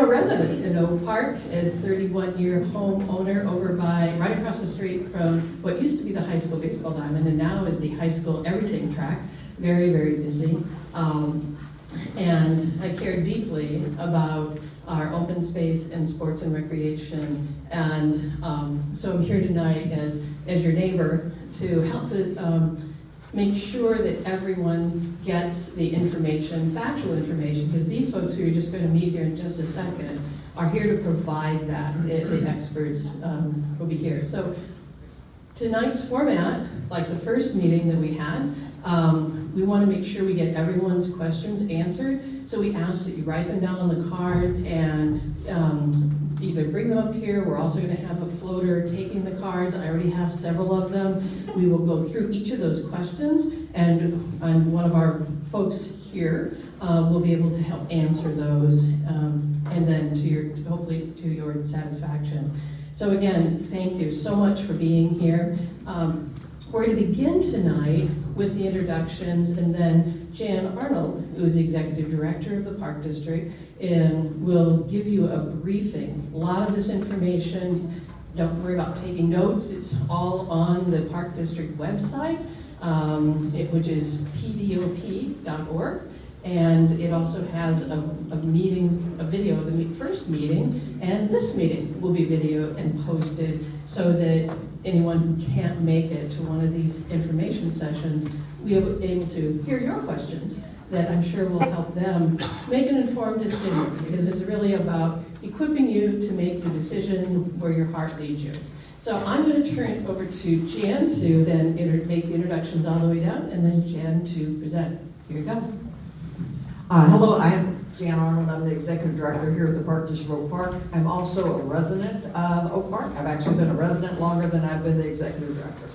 a resident in Oak Park, a 31-year homeowner over by, right across the street from what used to be the high school baseball diamond and now is the high school everything track. Very, very busy. And I care deeply about our open space and sports and recreation. And so I'm here tonight as your neighbor to help make sure that everyone gets the information, factual information, because these folks who you're just going to meet here in just a second are here to provide that. The experts will be here. So tonight's format, like the first meeting that we had, we want to make sure we get everyone's questions answered. So we ask that you write them down on the cards and either bring them up here. We're also going to have a floater taking the cards. I already have several of them. We will go through each of those questions, and one of our folks here will be able to help answer those, and then hopefully to your satisfaction. So again, thank you so much for being here. We're going to begin tonight with the introductions, and then Jan Arnold, who is the Executive Director of the Park District, will give you a briefing. A lot of this information, don't worry about taking notes, it's all on the Park District website, which is pdop.org. And it also has a video of the first meeting, and this meeting will be video and posted so that anyone who can't make it to one of these information sessions will be able to hear your questions that I'm sure will help them make an informed decision, because it's really about equipping you to make the decision where your heart leads you. So I'm going to turn it over to Jan to then make the introductions all the way down, and then Jan to present. Here you go. Hello, I am Jan Arnold. I'm the Executive Director here at the Park District of Oak Park. I'm also a resident of Oak Park. I've actually been a resident longer than I've been the Executive Director.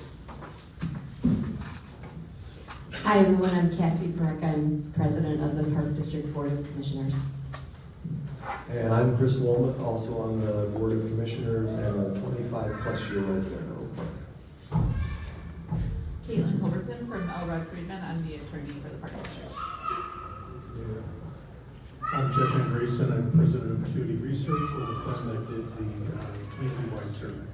Hi everyone, I'm Cassie Breck. I'm President of the Park District Board of Commissioners. And I'm Chris Womack, also on the Board of Commissioners and a 25-plus year resident of Oak Park. Caitlin Culbertson from Elrod Friedman. I'm the attorney for the Park District. I'm Jeffrey Grayson. I'm president of Acuity Research, with the firm that did the community-wide survey.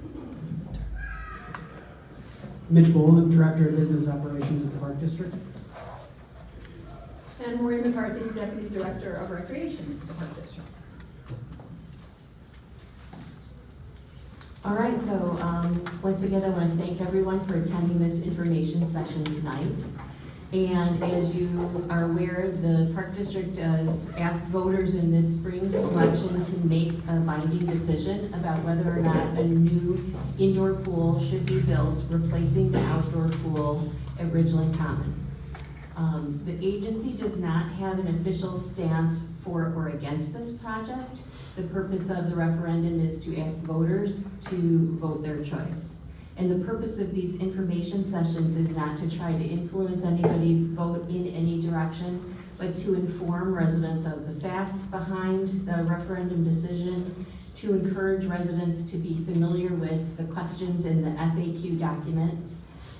Mitch Bowman, Director of Business Operations at the Park District. And Maureen McCarthy is Deputy Director of Recreation at the Park District. All right, so once again, I want to thank everyone for attending this information session tonight. And as you are aware, the Park District does ask voters in this spring's election to make a binding decision about whether or not a new indoor pool should be built, replacing the outdoor pool at Ridgeland Common. The agency does not have an official stance for or against this project. The purpose of the referendum is to ask voters to vote their choice. And the purpose of these information sessions is not to try to influence anybody's vote in any direction, but to inform residents of the facts behind the referendum decision, to encourage residents to be familiar with the questions in the FAQ document,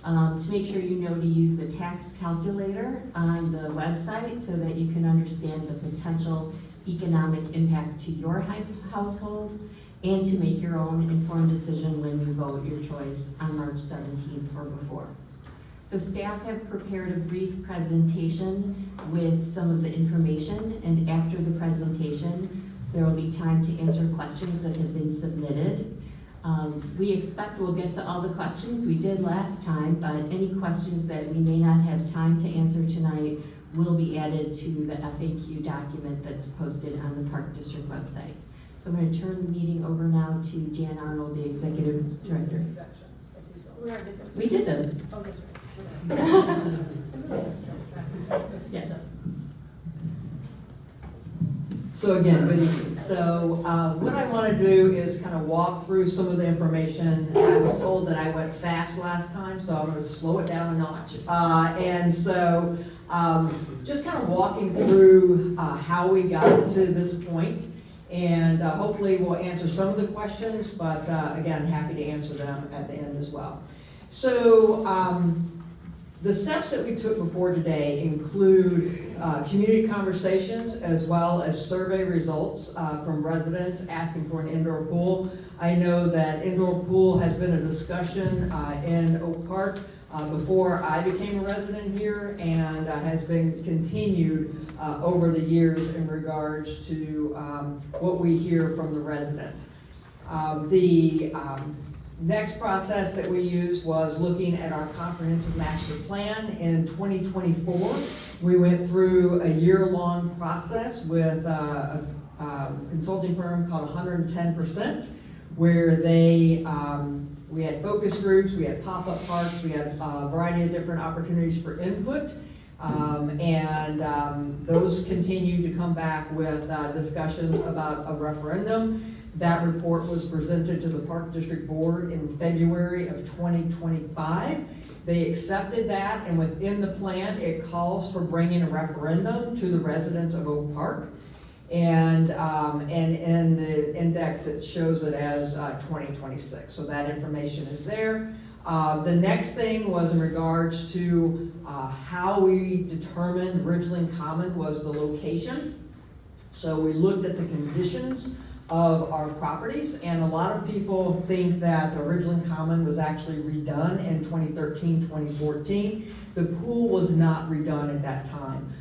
to make sure you know to use the tax calculator on the website so that you can understand the potential economic impact to your household, and to make your own informed decision when you vote your choice on March 17th or before. So staff have prepared a brief presentation with some of the information, and after the presentation, there will be time to answer questions that have been submitted. We expect we'll get to all the questions we did last time, but any questions that we may not have time to answer tonight will be added to the FAQ document that's posted on the Park District website. So I'm going to turn the meeting over now to Jan Arnold, the Executive Director. We did those. Oh, that's right. Yes. So again, good evening. So what I want to do is kind of walk through some of the information. I was told that I went fast last time, so I'm going to slow it down a notch. And so just kind of walking through how we got to this point. And hopefully we'll answer some of the questions, but again, happy to answer them at the end as well. So The steps that we took before today include community conversations as well as survey results from residents asking for an indoor pool. I know that indoor pool has been a discussion in Oak Park before I became a resident here, and has been continued over the years in regards to what we hear from the residents. The next process that we used was looking at our comprehensive master plan in 2024. We went through a year-long process with a consulting firm called 110%, where we had focus groups, we had pop-up parks, we had a variety of different opportunities for input. Those continued to come back with discussions about a referendum. That report was presented to the Park District Board in February of 2025. They accepted that, and within the plan, it calls for bringing a referendum to the residents of Oak Park. And in the index, it shows it as 2026, so that information is there. The next thing was in regards to how we determined Ridgeland Common was the location. So we looked at the conditions of our properties, and a lot of people think that Ridgeland Common was actually redone in 2013, 2014. The pool was not redone at that time.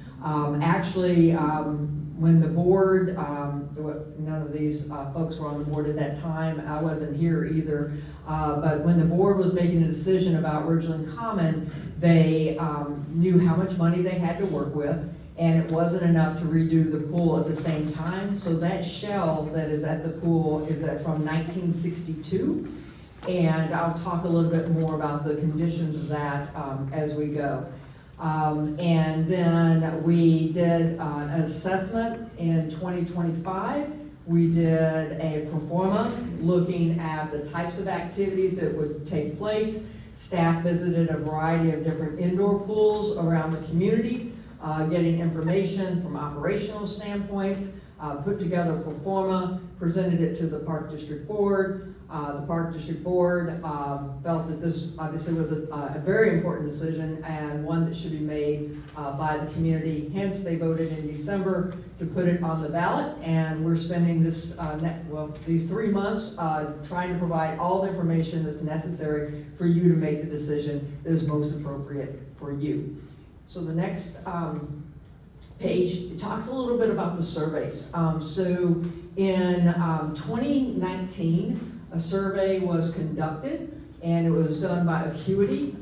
When the board, none of these folks were on the board at that time, I wasn't here either, but when the board was making a decision about Ridgeland Common, they knew how much money they had to work with, and it wasn't enough to redo the pool at the same time. So that shell that is at the pool is from 1962, and I'll talk a little bit more about the conditions of that as we go. And then we did an assessment in 2025. We did a pro forma looking at the types of activities that would take place. Staff visited a variety of different indoor pools around the community, getting information from operational standpoints, put together a pro forma, presented it to the Park District Board. The Park District Board felt that this obviously was a very important decision and one that should be made by the community. Hence, they voted in December to put it on the ballot, and we're spending these 3 months trying to provide all the information that's necessary for you to make the decision that is most appropriate for you. So the next page, it talks a little bit about the surveys. So in 2019, a survey was conducted, and it was done by Acuity,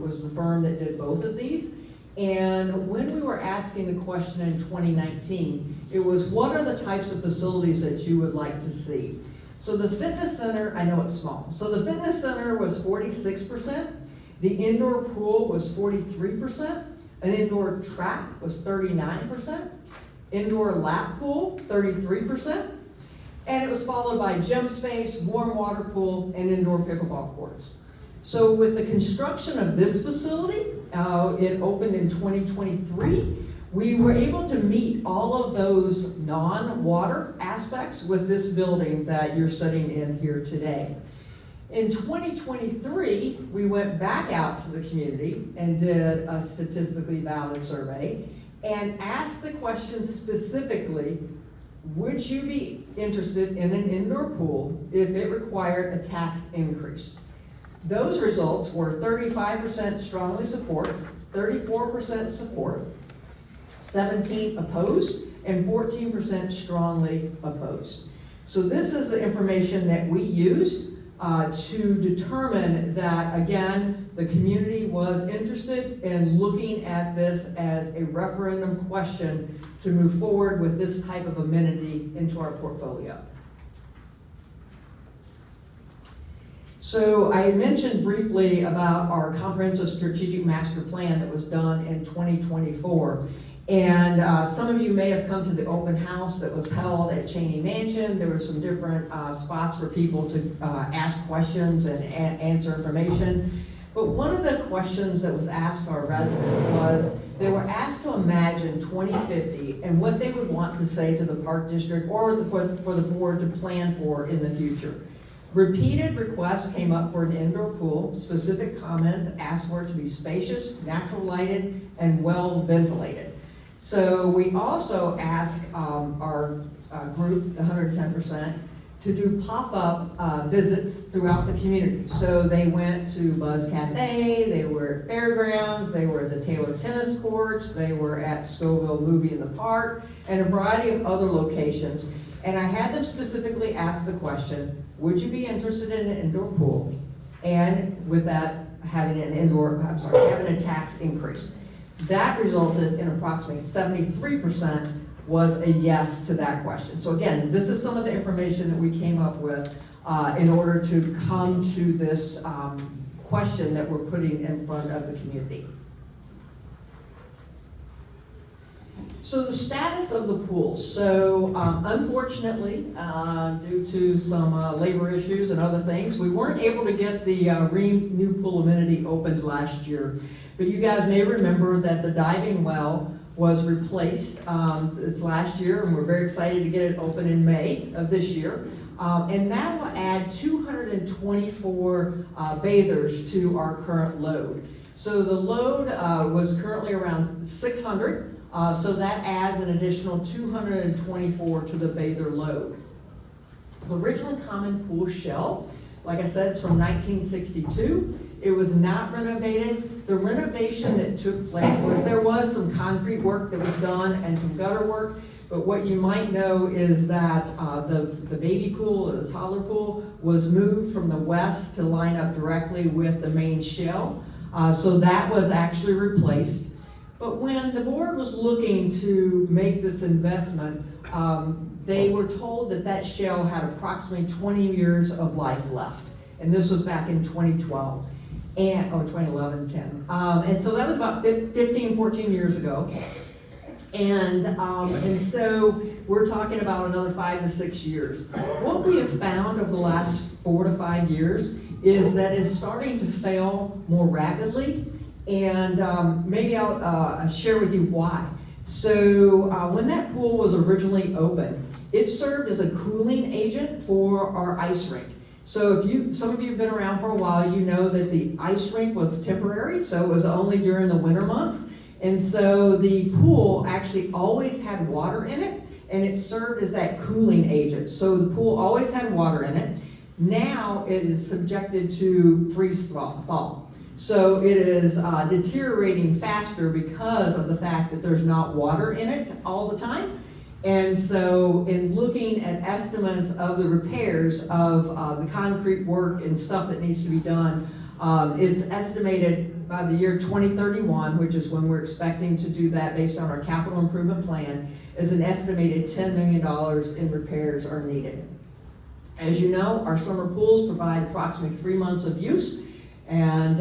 was the firm that did both of these. And when we were asking the question in 2019, it was, what are the types of facilities that you would like to see? So the fitness center, I know it's small, so the fitness center was 46%, the indoor pool was 43%, an indoor track was 39%, indoor lap pool, 33%, and it was followed by gym space, warm water pool, and indoor pickleball courts. So with the construction of this facility, it opened in 2023, we were able to meet all of those non-water aspects with this building that you're sitting in here today. In 2023, we went back out to the community and did a statistically valid survey and asked the question specifically, would you be interested in an indoor pool if it required a tax increase? Those results were 35% strongly support, 34% support, 17% opposed, and 14% strongly opposed. So this is the information that we used to determine that, again, the community was interested in looking at this as a referendum question to move forward with this type of amenity into our portfolio. So I mentioned briefly about our comprehensive strategic master plan that was done in 2024. And some of you may have come to the open house that was held at Cheney Mansion. There were some different spots for people to ask questions and answer information. But one of the questions that was asked to our residents was, they were asked to imagine 2050 and what they would want to say to the Park District or for the board to plan for in the future. Repeated requests came up for an indoor pool. Specific comments asked for it to be spacious, natural lighted, and well ventilated. So we also asked our group, the 110%, to do pop-up visits throughout the community. So they went to Buzz Cafe, they were at Fairgrounds, they were at the Taylor Tennis Courts, they were at Scoville Movie in the Park, and a variety of other locations. And I had them specifically ask the question, would you be interested in an indoor pool? And with that, having having a tax increase. That resulted in approximately 73% was a yes to that question. So again, this is some of the information that we came up with in order to come to this question that we're putting in front of the community. So the status of the pool. So unfortunately, due to some labor issues and other things, we weren't able to get the new pool amenity opened last year. But you guys may remember that the diving well was replaced this last year, and we're very excited to get it open in May of this year. And that will add 224 bathers to our current load. So the load was currently around 600, so that adds an additional 224 to the bather load. The original common pool shell, like I said, it's from 1962. It was not renovated. The renovation that took place was there was some concrete work that was done and some gutter work, but what you might know is that the baby pool, or the toddler pool, was moved from the west to line up directly with the main shell. So that was actually replaced. But when the board was looking to make this investment, they were told that that shell had approximately 20 years of life left. And this was back in 2012. 2011, 10. And so that was about 15, 14 years ago. And so we're talking about another 5 to 6 years. What we have found over the last 4 to 5 years is that it's starting to fail more rapidly. And maybe I'll share with you why. So when that pool was originally opened, it served as a cooling agent for our ice rink. So some of you have been around for a while, you know that the ice rink was temporary, so it was only during the winter months. And so the pool actually always had water in it, and it served as that cooling agent. So the pool always had water in it. Now it is subjected to freeze thaw. So it is deteriorating faster because of the fact that there's not water in it all the time. And so in looking at estimates of the repairs of the concrete work and stuff that needs to be done, it's estimated by the year 2031, which is when we're expecting to do that based on our capital improvement plan, is an estimated $10 million in repairs are needed. As you know, our summer pools provide approximately 3 months of use, and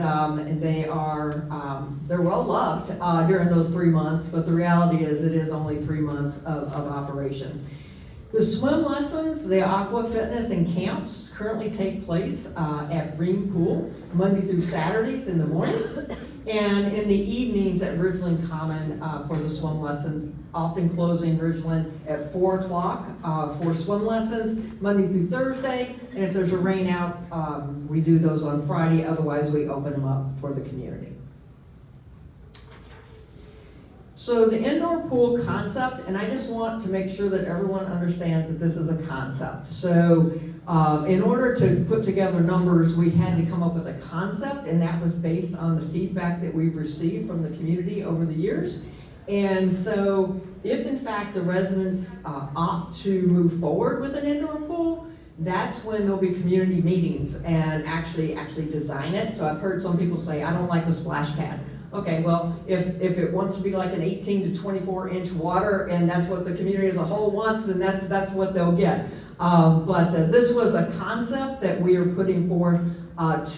they're well loved during those 3 months, but the reality is it is only 3 months of operation. The swim lessons, the aqua fitness and camps currently take place at Green Pool Monday through Saturdays in the mornings, and in the evenings at Ridgeland Common for the swim lessons, often closing Ridgeland at 4 o'clock for swim lessons, Monday through Thursday, and if there's a rain out, we do those on Friday, otherwise we open them up for the community. So the indoor pool concept, and I just want to make sure that everyone understands that this is a concept. So in order to put together numbers, we had to come up with a concept, and that was based on the feedback that we've received from the community over the years. And so if in fact the residents opt to move forward with an indoor pool, that's when there'll be community meetings and actually design it. So I've heard some people say, I don't like the splash pad. Okay, well, if it wants to be like an 18 to 24 inch water and that's what the community as a whole wants, then that's what they'll get. But this was a concept that we are putting forth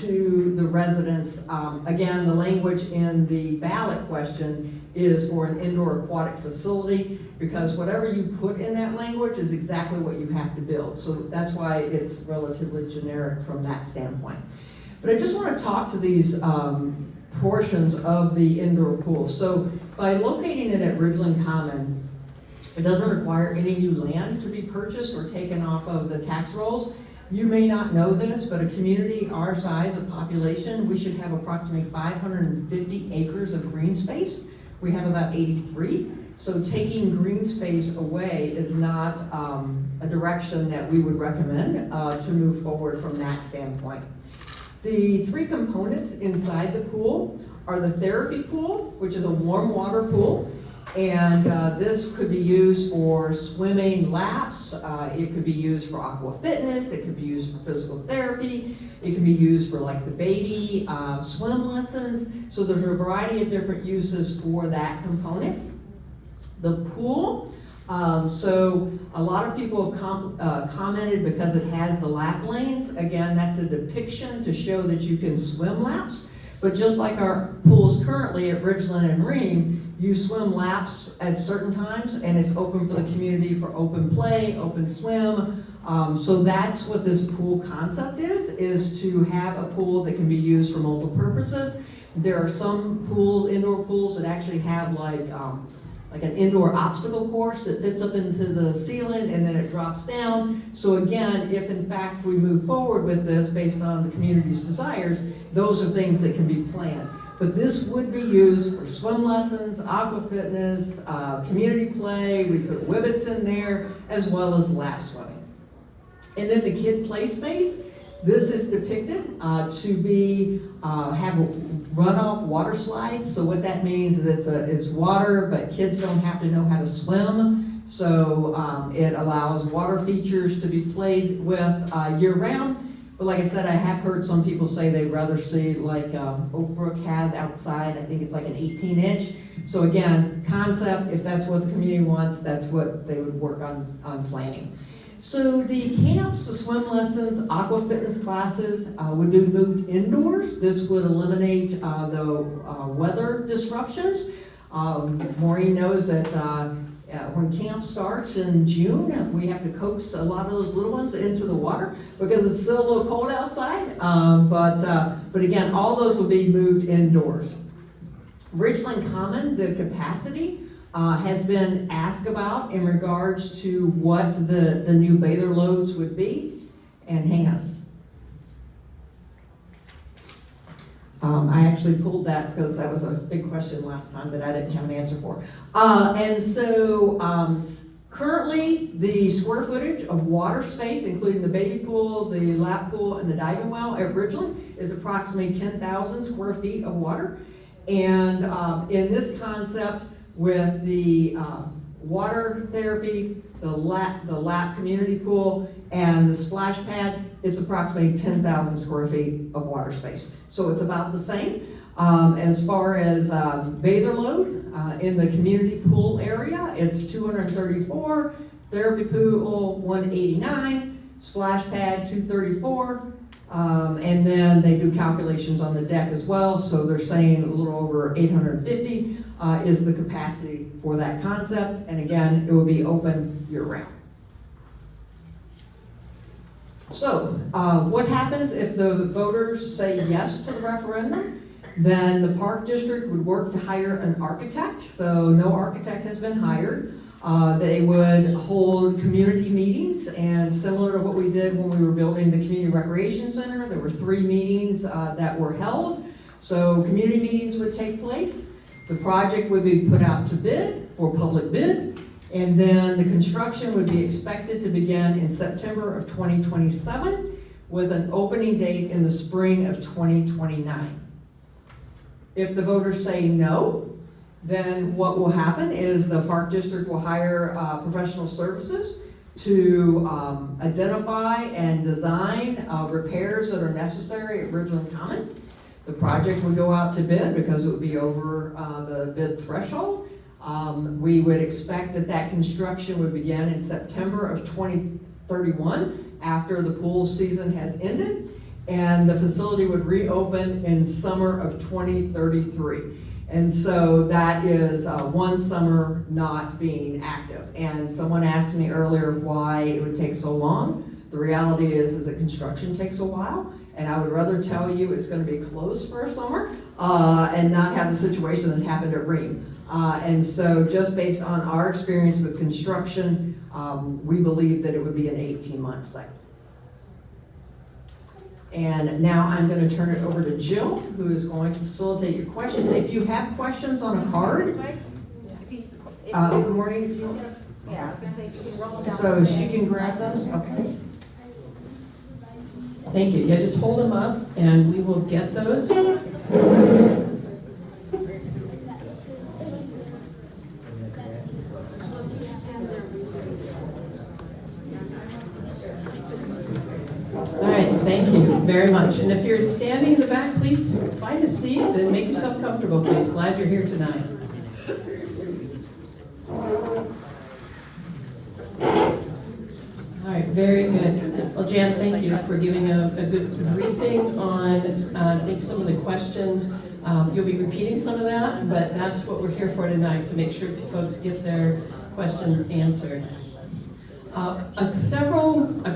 to the residents. Again, the language in the ballot question is for an indoor aquatic facility, because whatever you put in that language is exactly what you have to build. So that's why it's relatively generic from that standpoint. But I just want to talk to these portions of the indoor pool. So by locating it at Ridgeland Common, it doesn't require any new land to be purchased or taken off of the tax rolls. You may not know this, but a community our size of population, we should have approximately 550 acres of green space. We have about 83. So taking green space away is not a direction that we would recommend to move forward from that standpoint. The three components inside the pool are the therapy pool, which is a warm water pool. And this could be used for swimming laps, it could be used for aqua fitness, it could be used for physical therapy, it can be used for like the baby swim lessons. So there's a variety of different uses for that component. The pool, so a lot of people have commented because it has the lap lanes. Again, that's a depiction to show that you can swim laps. But just like our pools currently at Ridgeland and Ream, you swim laps at certain times and it's open for the community for open play, open swim. So that's what this pool concept is to have a pool that can be used for multiple purposes. There are some pools, indoor pools, that actually have like an indoor obstacle course that fits up into the ceiling and then it drops down. So again, if in fact we move forward with this based on the community's desires, those are things that can be planned. But this would be used for swim lessons, aqua fitness, community play. We put Wibbits in there, as well as lap swimming. And then the kid play space. This is depicted to be have runoff water slides. So what that means is it's water, but kids don't have to know how to swim. So it allows water features to be played with year round. But like I said, I have heard some people say they'd rather see like Oak Brook has outside. I think it's like an 18-inch. So again, concept, if that's what the community wants, that's what they would work on planning. So the camps, the swim lessons, aqua fitness classes would be moved indoors. This would eliminate the weather disruptions. Maureen knows that when camp starts in June, we have to coax a lot of those little ones into the water because it's still a little cold outside. But again, all those will be moved indoors. Ridgeland Common, the capacity has been asked about in regards to what the new bather loads would be. And hang on. I actually pulled that because that was a big question last time that I didn't have an answer for. And so currently the square footage of water space, including the baby pool, the lap pool, and the diving well at Ridgeland is approximately 10,000 square feet of water. And in this concept with the water therapy, the lap community pool, and the splash pad, it's approximately 10,000 square feet of water space. So it's about the same. As far as bather load, in the community pool area, it's 234, therapy pool 189, splash pad 234, and then they do calculations on the deck as well, so they're saying a little over 850 is the capacity for that concept, and again, it will be open year-round. So, what happens if the voters say yes to the referendum? Then the Park District would work to hire an architect. So no architect has been hired. They would hold community meetings, and similar to what we did when we were building the Community Recreation Center, there were 3 meetings that were held. So community meetings would take place. The project would be put out to bid for public bid. And then the construction would be expected to begin in September of 2027 with an opening date in the spring of 2029. If the voters say no, then what will happen is the Park District will hire professional services to identify and design repairs that are necessary at Ridgeland Common. The project would go out to bid because it would be over the bid threshold. We would expect that construction would begin in September of 2031 after the pool season has ended, and the facility would reopen in summer of 2033. And so that is one summer not being active. And someone asked me earlier why it would take so long. The reality is that construction takes a while, and I would rather tell you it's going to be closed for a summer and not have the situation that happened at Ream. And so just based on our experience with construction, we believe that it would be an 18-month cycle. And now I'm going to turn it over to Jill, who is going to facilitate your questions. If you have questions on a card, Maureen, if you, Yeah, I was gonna say, you can roll down. so she can grab those? Okay. Thank you. Yeah, just hold them up and we will get those. All right, thank you very much. And if you're standing in the back, please find a seat and make yourself comfortable, please. Glad you're here tonight. All right, very good. Well, Jan, thank you for giving a good briefing on, I think, some of the questions. You'll be repeating some of that, but that's what we're here for tonight, to make sure folks get their questions answered. I've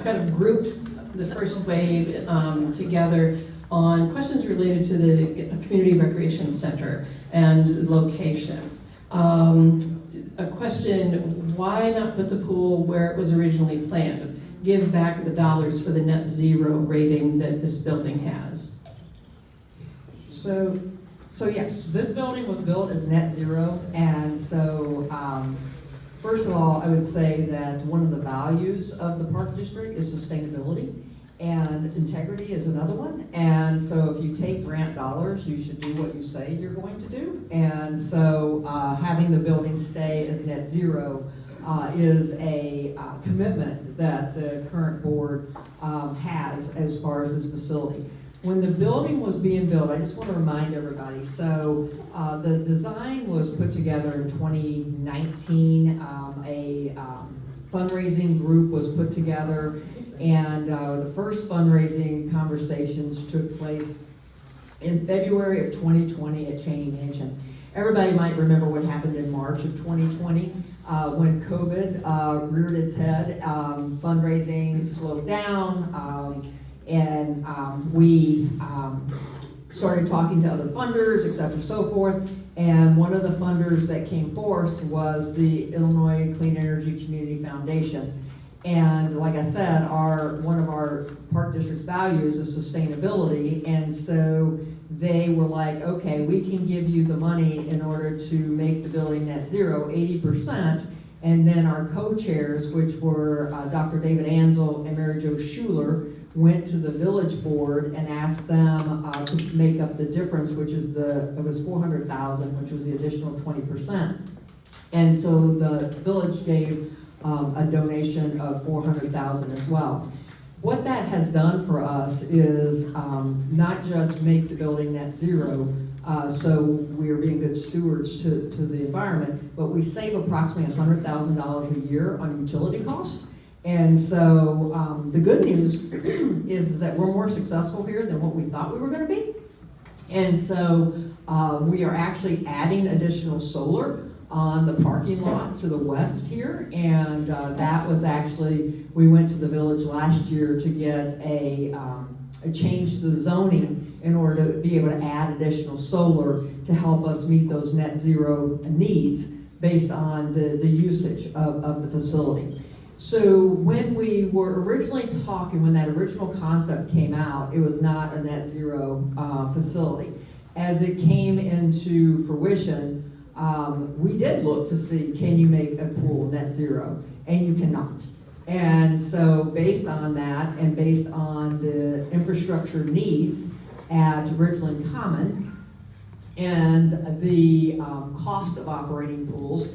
kind of grouped the first wave together on questions related to the Community Recreation Center and location. A question, why not put the pool where it was originally planned? Give back the dollars for the net zero rating that this building has. So yes, this building was built as net zero, and so first of all, I would say that one of the values of the Park District is sustainability, and integrity is another one. And so if you take grant dollars, you should do what you say you're going to do. And so having the building stay as net zero is a commitment that the current board has as far as this facility. When the building was being built, I just want to remind everybody, so the design was put together in 2019. A fundraising group was put together, and the first fundraising conversations took place in February of 2020 at Cheney Mansion. Everybody might remember what happened in March of 2020 when COVID reared its head. Fundraising slowed down, and we started talking to other funders, et cetera, so forth. And one of the funders that came forth was the Illinois Clean Energy Community Foundation. And like I said, one of our Park District's values is sustainability. And so they were like, okay, we can give you the money in order to make the building net zero, 80%. And then our co-chairs, which were Dr. David Ansel and Mary Jo Schuler, went to the village board and asked them to make up the difference, which is it was $400,000, which was the additional 20%. And so the village gave a donation of $400,000 as well. What that has done for us is not just make the building net zero, so we are being good stewards to the environment, but we save approximately $100,000 a year on utility costs. And so the good news is that we're more successful here than what we thought we were going to be. And so we are actually adding additional solar on the parking lot to the west here. And that was actually, we went to the village last year to get a change to the zoning in order to be able to add additional solar to help us meet those net zero needs based on the usage of the facility. So when we were originally talking, when that original concept came out, it was not a net zero facility. As it came into fruition, we did look to see, can you make a pool net zero? And you cannot. And so based on that, and based on the infrastructure needs at Ridgeland Common, and the cost of operating pools,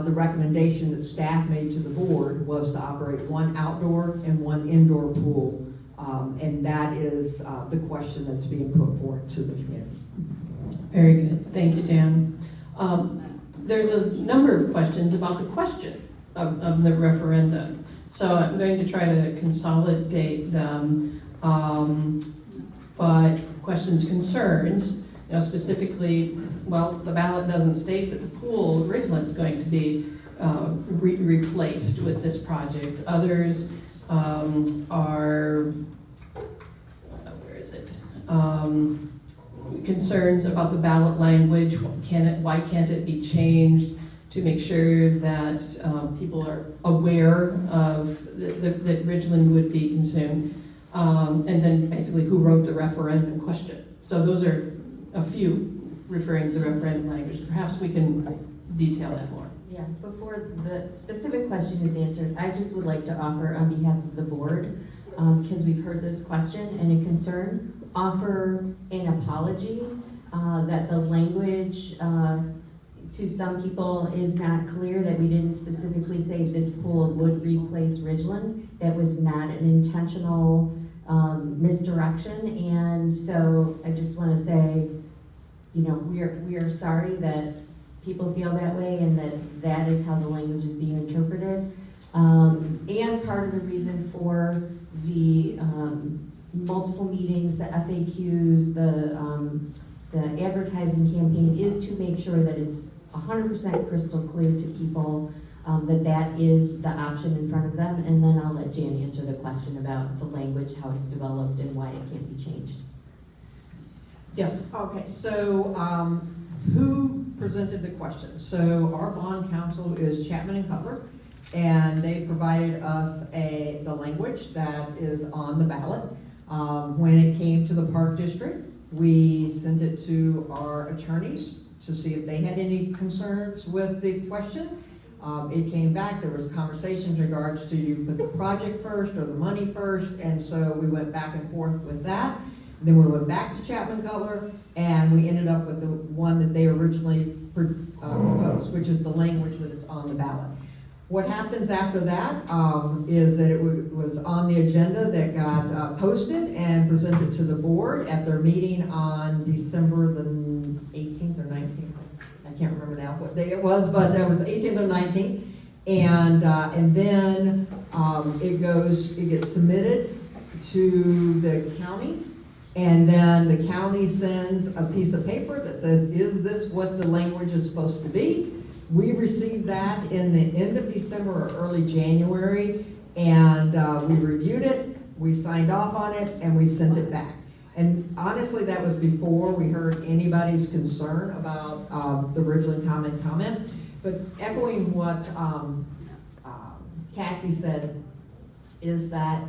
the recommendation that staff made to the board was to operate one outdoor and one indoor pool. And that is the question that's being put forward to the community. Very good. Thank you, Jan. There's a number of questions about the question of the referendum. So I'm going to try to consolidate them. But questions, concerns, specifically, well, the ballot doesn't state that the pool at Ridgeland is going to be replaced with this project. Others are, where is it? Concerns about the ballot language. Why can't it be changed to make sure that people are aware of that Ridgeland would be consumed? and then basically who wrote the referendum question. So those are a few referring to the referendum language. Perhaps we can detail that more. Yeah, before the specific question is answered, I just would like to offer on behalf of the board, because we've heard this question and a concern, offer an apology that the language to some people is not clear, that we didn't specifically say this pool would replace Ridgeland. That was not an intentional misdirection, and so I just want to say, you know, we are sorry that people feel that way and that is how the language is being interpreted. And part of the reason for the multiple meetings, the FAQs, the advertising campaign is to make sure that it's 100% crystal clear to people that is the option in front of them. And then I'll let Jan answer the question about the language, how it's developed and why it can't be changed. Yes, okay, so who presented the question? So our bond counsel is Chapman and Cutler, and they provided us the language that is on the ballot. When it came to the Park District, we sent it to our attorneys to see if they had any concerns with the question. It came back, there was conversations in regards to you put the project first or the money first, and so we went back and forth with that. Then we went back to Chapman Cutler, and we ended up with the one that they originally proposed, which is the language that it's on the ballot. What happens after that is that it was on the agenda that got posted and presented to the board at their meeting on December the 18th or 19th. I can't remember now what day it was, but it was 18th or 19th. And then it gets submitted to the county. And then the county sends a piece of paper that says, is this what the language is supposed to be? We received that in the end of December or early January, and we reviewed it, we signed off on it, and we sent it back. And honestly, that was before we heard anybody's concern about the Ridgeland comment. But echoing what Cassie said is that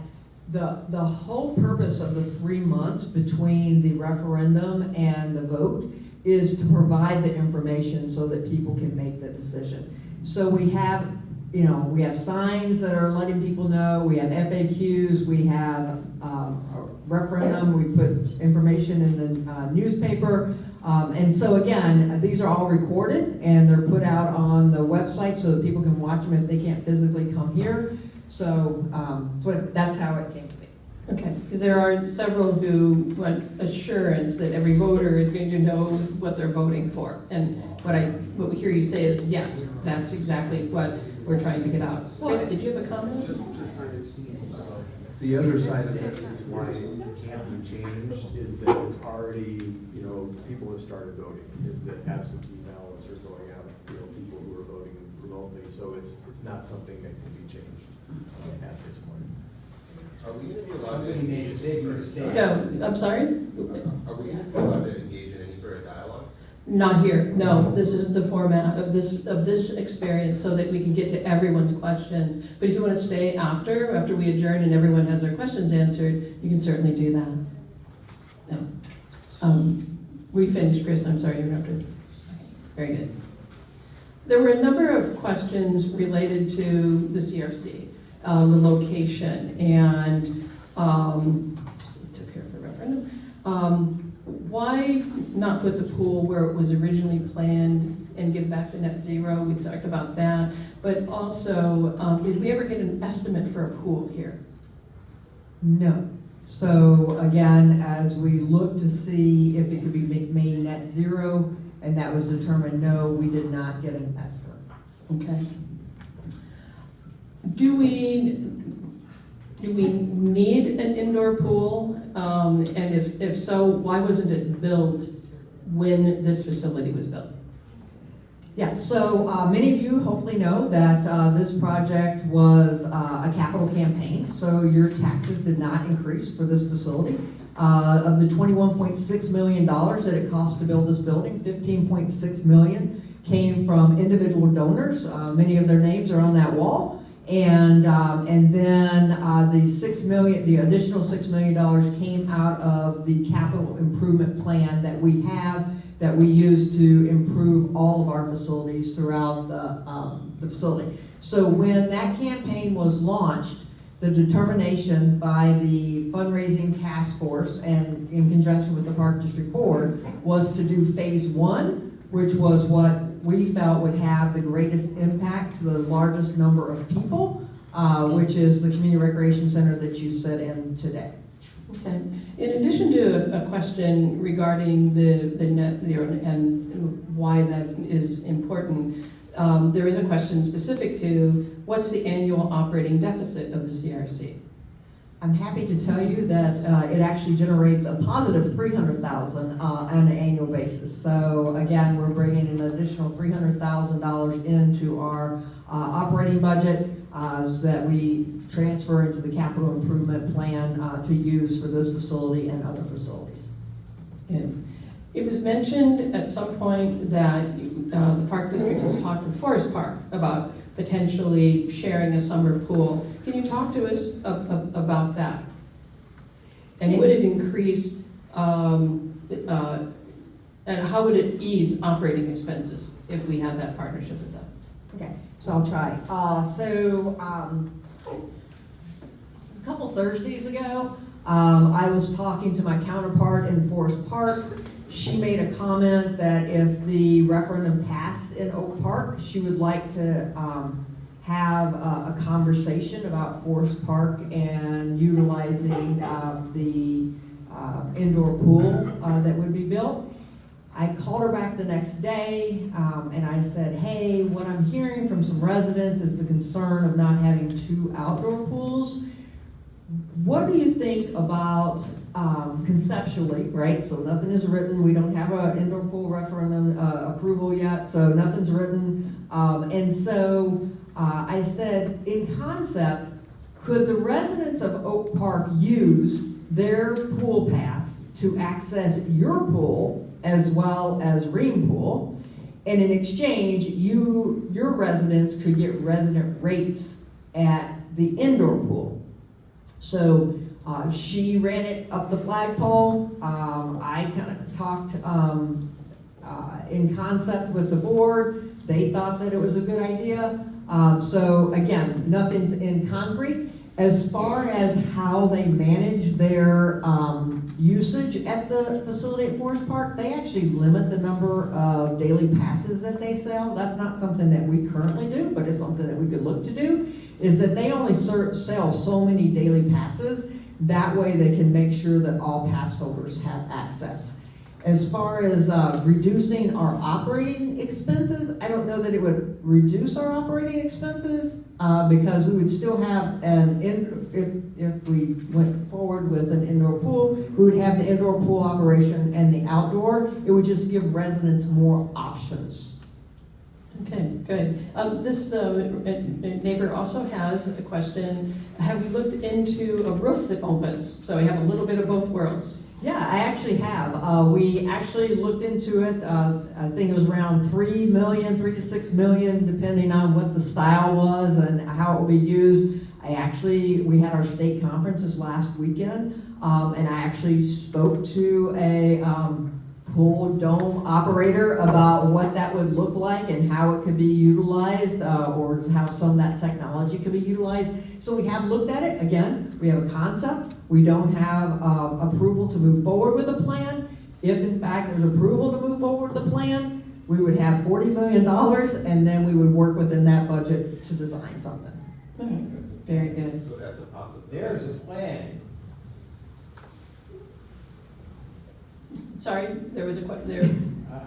the whole purpose of the 3 months between the referendum and the vote is to provide the information so that people can make the decision. So we have, we have signs that are letting people know, we have FAQs, we have a referendum, we put information in the newspaper. And so again, these are all recorded and they're put out on the website so that people can watch them if they can't physically come here. So, that's how it came to be. Okay, because there are several who want assurance that every voter is going to know what they're voting for. And what we hear you say is, yes, that's exactly what we're trying to get out. Chris, did you have a comment? The other side of this is why it can't be changed, is that it's already, people have started voting, is that absentee ballots are going out, people who are voting remotely, so it's not something that can be changed at this point. Are we going to be allowed to engage? No, I'm sorry? Are we going to be allowed to engage in any sort of dialogue? Not here, no. This isn't the format of this experience so that we can get to everyone's questions. But if you want to stay after we adjourn and everyone has their questions answered, you can certainly do that. No. We finished, Chris, I'm sorry you interrupted. Very good. There were a number of questions related to the CRC, the location, and took care of the referendum. Why not put the pool where it was originally planned and give back to net zero? We talked about that. But also, did we ever get an estimate for a pool here? No. So again, as we look to see if it could be made net zero, and that was determined no, we did not get an estimate. Okay. Do we need an indoor pool? And if so, why wasn't it built when this facility was built? Yeah, so many of you hopefully know that this project was a capital campaign, so your taxes did not increase for this facility. Of the $21.6 million that it cost to build this building, $15.6 million came from individual donors. Many of their names are on that wall. And then the additional $6 million came out of the capital improvement plan that we have, that we use to improve all of our facilities throughout the facility. So when that campaign was launched, the determination by the fundraising task force and in conjunction with the Park District Board was to do phase 1, which was what we felt would have the greatest impact to the largest number of people, which is the community recreation center that you sit in today. Okay. In addition to a question regarding the net zero and why that is important, there is a question specific to what's the annual operating deficit of the CRC? I'm happy to tell you that it actually generates a positive $300,000 on an annual basis. So again, we're bringing an additional $300,000 into our operating budget so that we transfer into the capital improvement plan to use for this facility and other facilities. Yeah. It was mentioned at some point that the Park District has talked with Forest Park about potentially sharing a summer pool. Can you talk to us about that? And would it increase, and how would it ease operating expenses if we had that partnership with them? Okay, so I'll try. A couple Thursdays ago, I was talking to my counterpart in Forest Park. She made a comment that if the referendum passed in Oak Park, she would like to have a conversation about Forest Park and utilizing the indoor pool that would be built. I called her back the next day and I said, hey, what I'm hearing from some residents is the concern of not having 2 outdoor pools. What do you think about conceptually, right? So nothing is written. We don't have an indoor pool referendum approval yet, so nothing's written. And so I said, in concept, could the residents of Oak Park use their pool pass to access your pool as well as Ream Pool? And in exchange, your residents could get resident rates at the indoor pool. So she ran it up the flagpole. I kind of talked in concept with the board. They thought that it was a good idea. So again, nothing's in concrete. As far as how they manage their usage at the facility at Forest Park, they actually limit the number of daily passes that they sell. That's not something that we currently do, but it's something that we could look to do, is that they only sell so many daily passes. That way they can make sure that all pass holders have access. As far as reducing our operating expenses, I don't know that it would reduce our operating expenses because we would still have if we went forward with an indoor pool, we would have the indoor pool operation and the outdoor. It would just give residents more options. Okay, good. This neighbor also has a question. Have we looked into a roof that opens? So we have a little bit of both worlds. Yeah, I actually have. We actually looked into it. I think it was around $3 to 6 million, depending on what the style was and how it would be used. We had our state conferences last weekend, and I actually spoke to a pool dome operator about what that would look like and how it could be utilized, or how some of that technology could be utilized. So we have looked at it. Again, we have a concept. We don't have approval to move forward with a plan. If in fact there's approval to move forward with the plan, we would have $40 million, and then we would work within that budget to design something. Very good. So that's a possibility. There's a plan. Sorry, there was a question there.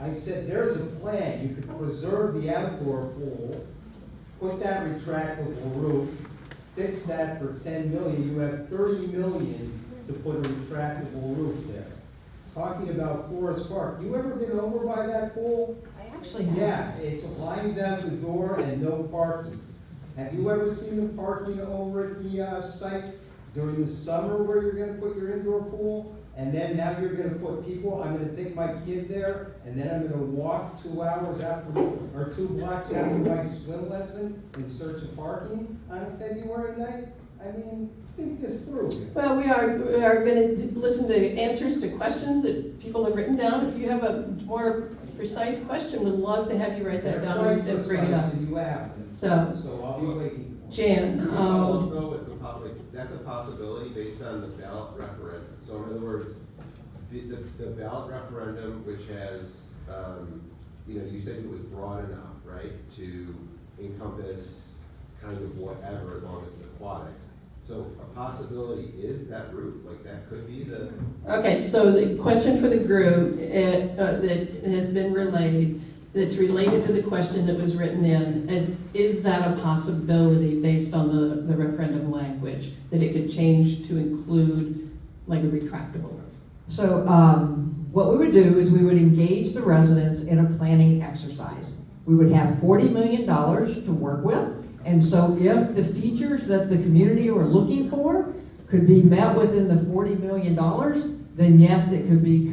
I said, there's a plan. You could preserve the outdoor pool, put that retractable roof, fix that for $10 million. You have $30 million to put a retractable roof there. Talking about Forest Park, you ever been over by that pool? I actually have. Yeah, it's lines out the door and no parking. Have you ever seen the parking over at the site during the summer where you're gonna put your indoor pool, and then now you're gonna put people, I'm gonna take my kid there, and then I'm gonna walk 2 hours after, or 2 blocks after my swim lesson in search of parking on a February night? I mean, think this through. Well, we are going to listen to answers to questions that people have written down. If you have a more precise question, we'd love to have you write that down and bring it up. Quite precise, and you have them. So, I'll be waiting. Jan, Can we follow up though with the public, that's a possibility based on the ballot referendum. So in other words, the ballot referendum, which has, you said it was broad enough, right? To encompass kind of whatever, as long as it's aquatics. So a possibility is that route, like that could be the. okay, so the question for the group that has been relayed, that's related to the question that was written in, is that a possibility based on the referendum language, that it could change to include like a retractable? So what we would do is we would engage the residents in a planning exercise. We would have $40 million to work with. And so if the features that the community are looking for could be met within the $40 million, then yes, it could be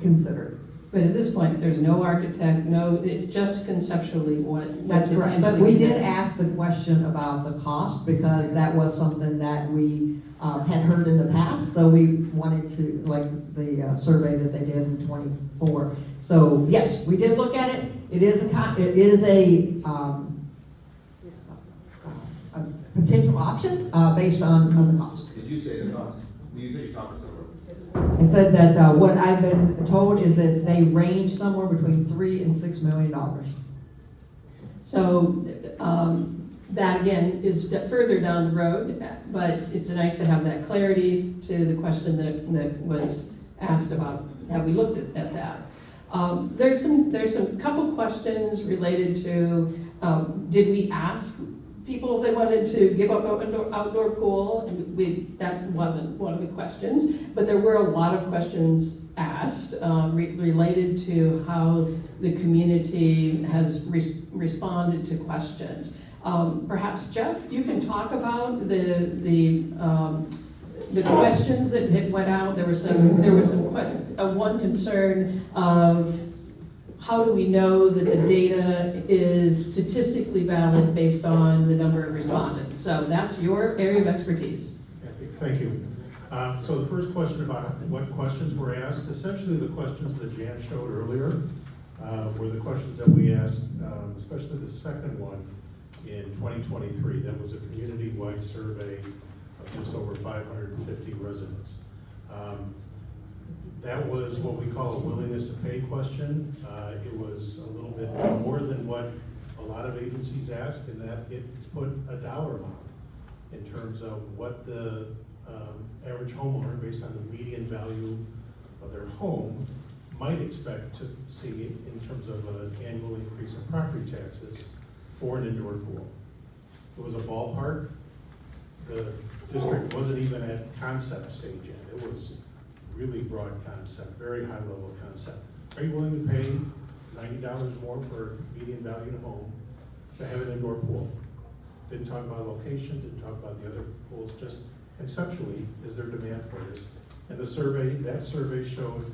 considered. But at this point, there's no architect, it's just conceptually what. That's correct. But we did ask the question about the cost because that was something that we had heard in the past. So we wanted to, like the survey that they did in '24. So yes, we did look at it. It is a potential option based on the cost. Did you say the cost? You said you talked to someone. I said that what I've been told is that they range somewhere between $3 and $6 million. So that again is further down the road, but it's nice to have that clarity to the question that was asked about, have we looked at that? There's some couple questions related to, did we ask people if they wanted to give up an outdoor pool? And that wasn't one of the questions, but there were a lot of questions asked related to how the community has responded to questions. Perhaps Jeff, you can talk about the questions that had went out. There was one concern of how do we know that the data is statistically valid based on the number of respondents? So that's your area of expertise. Thank you. So the first question about what questions were asked, essentially the questions that Jan showed earlier were the questions that we asked, especially the second one in 2023. That was a community-wide survey of just over 550 residents. That was what we call a willingness to pay question. It was a little bit more than what a lot of agencies ask, in that it put a dollar amount in terms of what the average homeowner, based on the median value of their home, might expect to see in terms of an annual increase in property taxes for an indoor pool. It was a ballpark. The district wasn't even at concept stage yet. It was really broad concept, very high level concept. Are you willing to pay $90 more for median value of home to have an indoor pool? Didn't talk about location, didn't talk about the other pools, just conceptually, is there demand for this? And that survey showed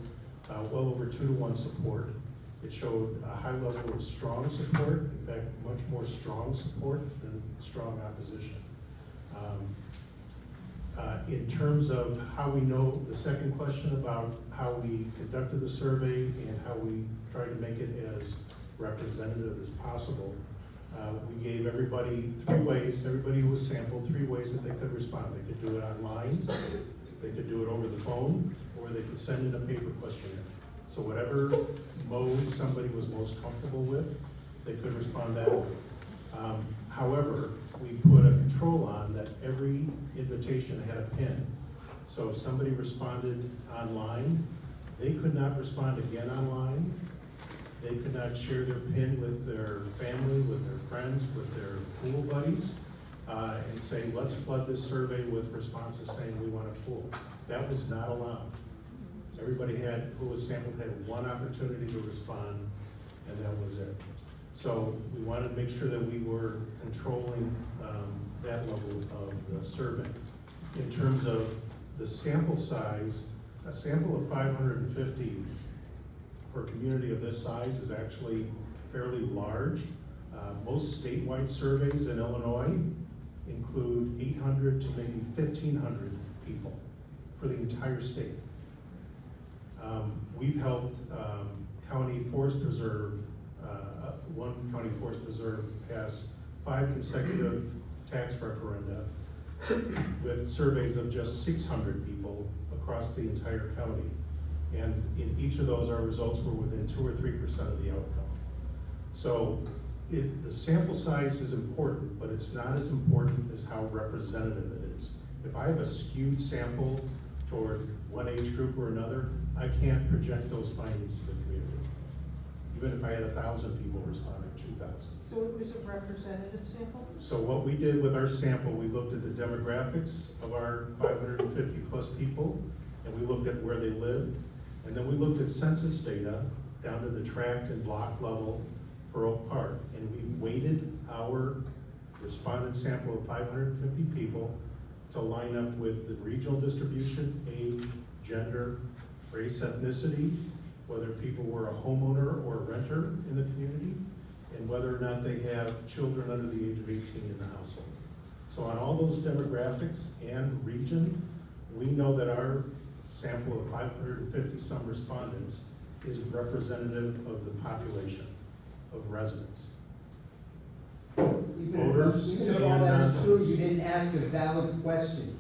well over 2-to-1 support. It showed a high level of strong support, in fact, much more strong support than strong opposition. In terms of how we know, the second question about how we conducted the survey and how we tried to make it as representative as possible, we gave everybody 3 ways, everybody who was sampled, 3 ways that they could respond. They could do it online, they could do it over the phone, or they could send in a paper questionnaire. So whatever mode somebody was most comfortable with, they could respond that way. However, we put a control on that every invitation had a PIN. So if somebody responded online, they could not respond again online. They could not share their PIN with their family, with their friends, with their pool buddies, and say, let's flood this survey with responses saying we want a pool. That was not allowed. Everybody who was sampled had 1 opportunity to respond, and that was it. So we wanted to make sure that we were controlling that level of the survey. in terms of the sample size, a sample of 550 for a community of this size is actually fairly large. Most statewide surveys in Illinois include 800 to maybe 1,500 people for the entire state. We've helped county forest preserve, one county forest preserve pass 5 consecutive tax referenda with surveys of just 600 people across the entire county. And in each of those, our results were within 2 or 3% of the outcome. So the sample size is important, but it's not as important as how representative it is. If I have a skewed sample toward one age group or another, I can't project those findings to the community. Even if I had 1,000 people respond or 2,000. So it was a representative sample? So what we did with our sample, we looked at the demographics of our 550 plus people, and we looked at where they lived, and then we looked at census data down to the tract and block level for Oak Park, and we weighted our respondent sample of 550 people to line up with the regional distribution, age, gender, race, ethnicity, whether people were a homeowner or a renter in the community, and whether or not they have children under the age of 18 in the household. So on all those demographics and region, we know that our sample of 550 some respondents is representative of the population of residents. Voters Even if all and that's true, non-voters. you didn't ask a valid question.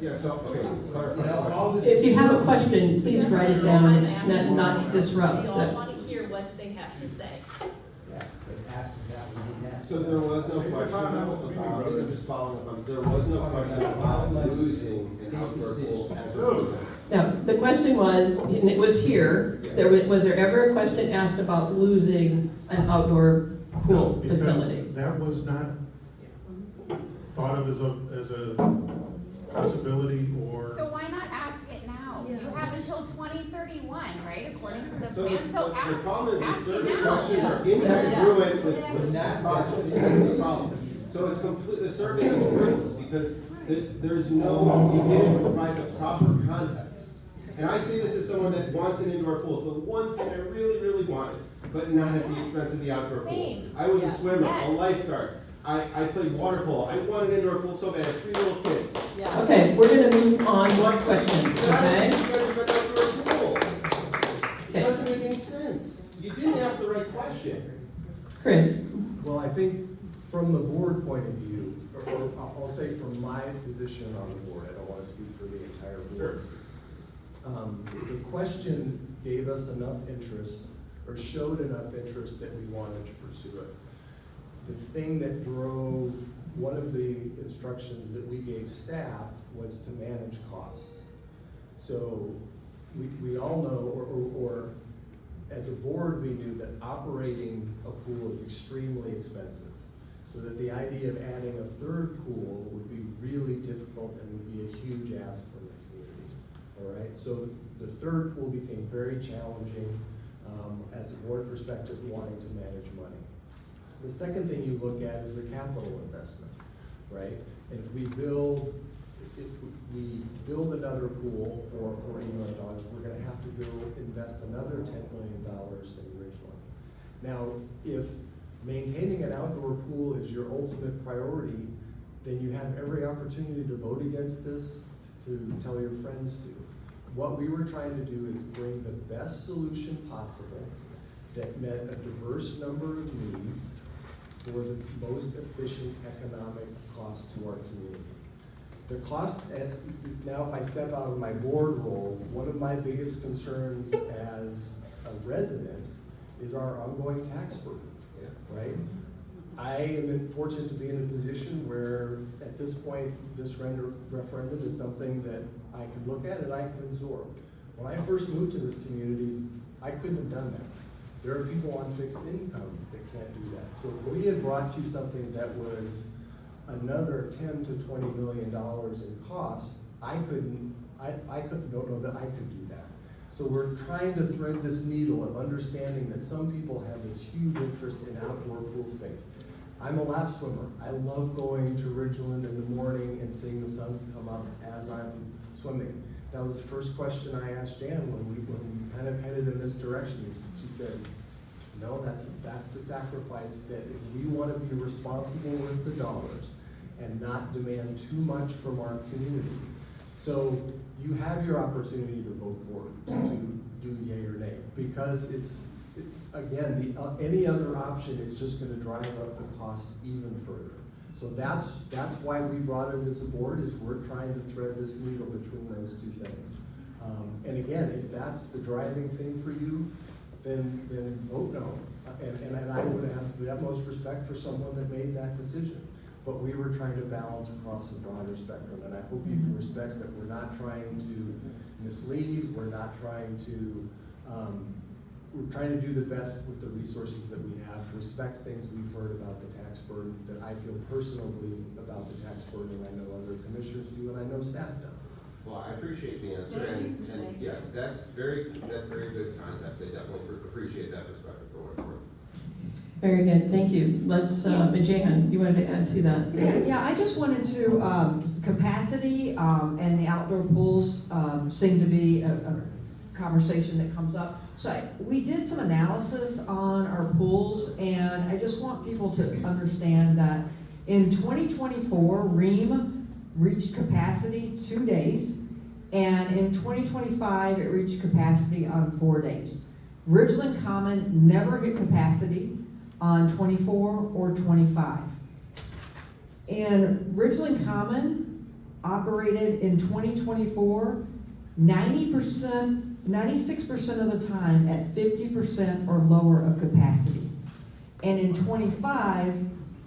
Yeah, so, okay, clarify You know, the all question. this. If you have a question, please write it down and not disrupt. We all want to hear what they have to say. Yeah, but ask that, we didn't ask. So there was no question about, I'm just following up on, there was no question about losing an outdoor pool at the. Now, the question was, and it was here, was there ever a question asked about losing an outdoor pool Because facility? that was not thought of as a possibility or. So why not ask it now? You have until 2031, right, according to the So plan, so the ask, problem is the ask it survey now. questions are incongruent with that project, that's the problem. So it's complete, the survey is worthless because there's no, you didn't provide the proper context. And I say this as someone that wants an indoor pool, so the one thing I really, really wanted, but not at the expense of the outdoor pool. Same. I was a swimmer, a Yes. lifeguard, I played water polo, I wanted an indoor pool so bad, I had 3 little kids. Okay, we're gonna move on with questions, You guys okay? have an outdoor pool. It Okay. doesn't make any sense. You didn't ask the right question. Chris, Well, I think from the board point of view, or I'll say from my position on the board, I don't want to speak for the entire board. The question gave us enough interest, or showed enough interest that we wanted to pursue it. The thing that drove one of the instructions that we gave staff was to manage costs. So we all know, or as a board, we knew that operating a pool is extremely expensive. So that the idea of adding a third pool would be really difficult and would be a huge ask from the community. All right, so the third pool became very challenging as a board perspective, wanting to manage money. The second thing you look at is the capital investment, right? And if we build another pool for $40 million, we're gonna have to invest another $10 million than originally. Now, if maintaining an outdoor pool is your ultimate priority, then you have every opportunity to vote against this, to tell your friends to. What we were trying to do is bring the best solution possible that met a diverse number of needs for the most efficient economic cost to our community. The cost, now if I step out of my board role, one of my biggest concerns as a resident is our ongoing tax burden, right? I am fortunate to be in a position where at this point, this referendum is something that I can look at and I can absorb. When I first moved to this community, I couldn't have done that. There are people on fixed income that can't do that. So if we had brought you something that was another $10 to $20 million in cost, I don't know that I could do that. So we're trying to thread this needle of understanding that some people have this huge interest in outdoor pool space. I'm a lap swimmer. I love going to Ridgeland in the morning and seeing the sun come up as I'm swimming. That was the first question I asked Jan when we kind of headed in this direction. She said, no, that's the sacrifice, that if we want to be responsible with the dollars and not demand too much from our community. So you have your opportunity to vote for it, to do yay or nay, because again, any other option is just going to drive up the costs even further. So that's why we brought it as a board, is we're trying to thread this needle between those two things. And again, if that's the driving thing for you, then vote no. And I would have the utmost respect for someone that made that decision. But we were trying to balance across a broader spectrum, and I hope you can respect that we're not trying to mislead, we're not trying to, we're trying to do the best with the resources that we have, respect things we've heard about the tax burden, that I feel personally about the tax burden, I know other commissioners do, and I know staff does. Well, I appreciate the answer, and yeah, that's very good context. I definitely appreciate that perspective going forward. Very good, thank you. Let's, Jehan, you wanted to add to that? Yeah, I just wanted to, capacity and the outdoor pools seem to be a conversation that comes up. So we did some analysis on our pools, and I just want people to understand that in 2024, Ream reached capacity 2 days, and in 2025, it reached capacity on 4 days. Ridgeland Common never hit capacity on 24 or 25. And Ridgeland Common operated in 2024 96% of the time at 50% or lower of capacity. And in 25,